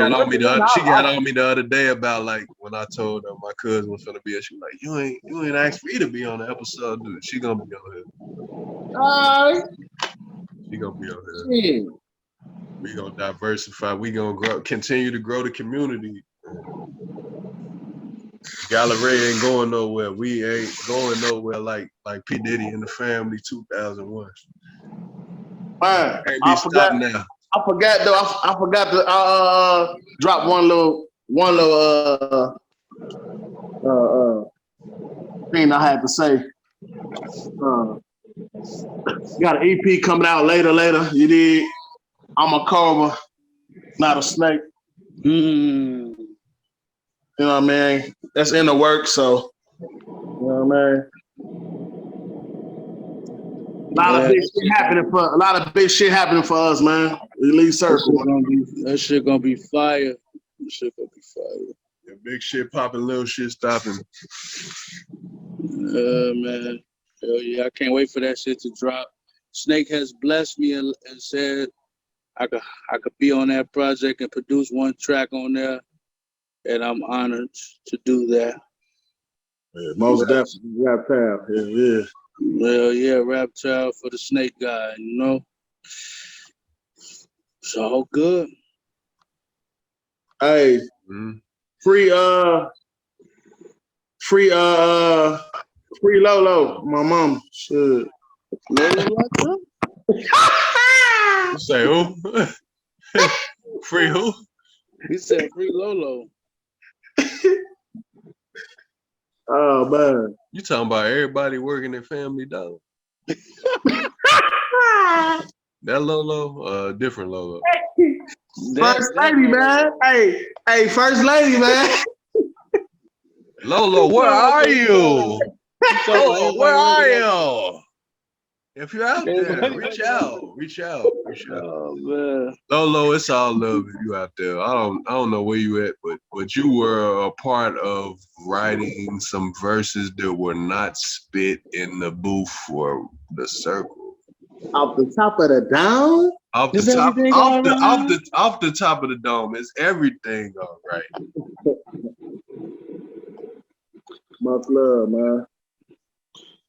on me the other day about like when I told her my cousin was gonna be here. She was like, you ain't asked me to be on the episode, dude. She gonna be on here. She gonna be on here. We gonna diversify. We gonna continue to grow the community. Gallery ain't going nowhere. We ain't going nowhere like P. Diddy and the Family 2001. Man, I forgot though. I forgot to drop one little thing I had to say. Got an EP coming out later. You did. I'm a cobra, not a snake. You know what I mean? That's in the work, so you know what I mean? A lot of big shit happening for us, man. Elite Circle. That shit gonna be fire. That shit gonna be fire. Yeah, big shit popping, little shit stopping. Man. Hell yeah, I can't wait for that shit to drop. Snake has blessed me and said I could be on that project and produce one track on there. And I'm honored to do that. Yeah, most definitely, Rap Town. Yeah. Well, yeah, Rap Town for the Snake guy, you know. It's all good. Hey, free Lolo, my mom. Shit. You say who? Free who? He said free Lolo. Oh man, you talking about everybody working at Family Dollar? That Lolo, different Lolo. First lady, man. Hey, first lady, man. Lolo, where are you? Lolo, where are you? If you're out there, reach out. Oh man, Lolo, it's all love if you out there. I don't know where you at, but you were a part of writing some verses that were not spit in the booth for the circle. Off the top of the dome? Off the top of the dome. Is everything all right? Much love, man.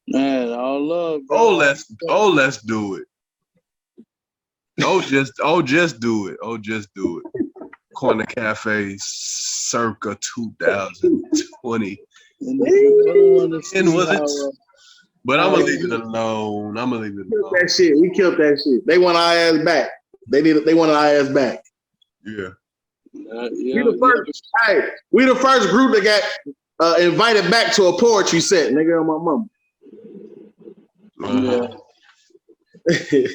Man, all love. Bro. Let's do it. Just do it. Corner Cafe circa 2020. And was it? But I'm gonna leave it alone. That shit. We killed that shit. They want our ass back. They want our ass back. Yeah. We the first. Hey, we the first group that got invited back to a poetry set, nigga, on my mama. Yeah.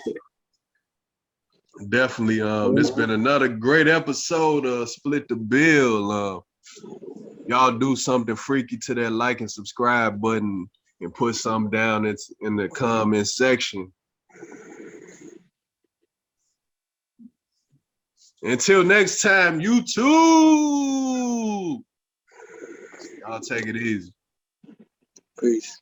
Definitely. This been another great episode of Split the Bill. Y'all do something freaky to that like and subscribe button and put something down in the comment section. Until next time, YouTube. Y'all take it easy. Peace.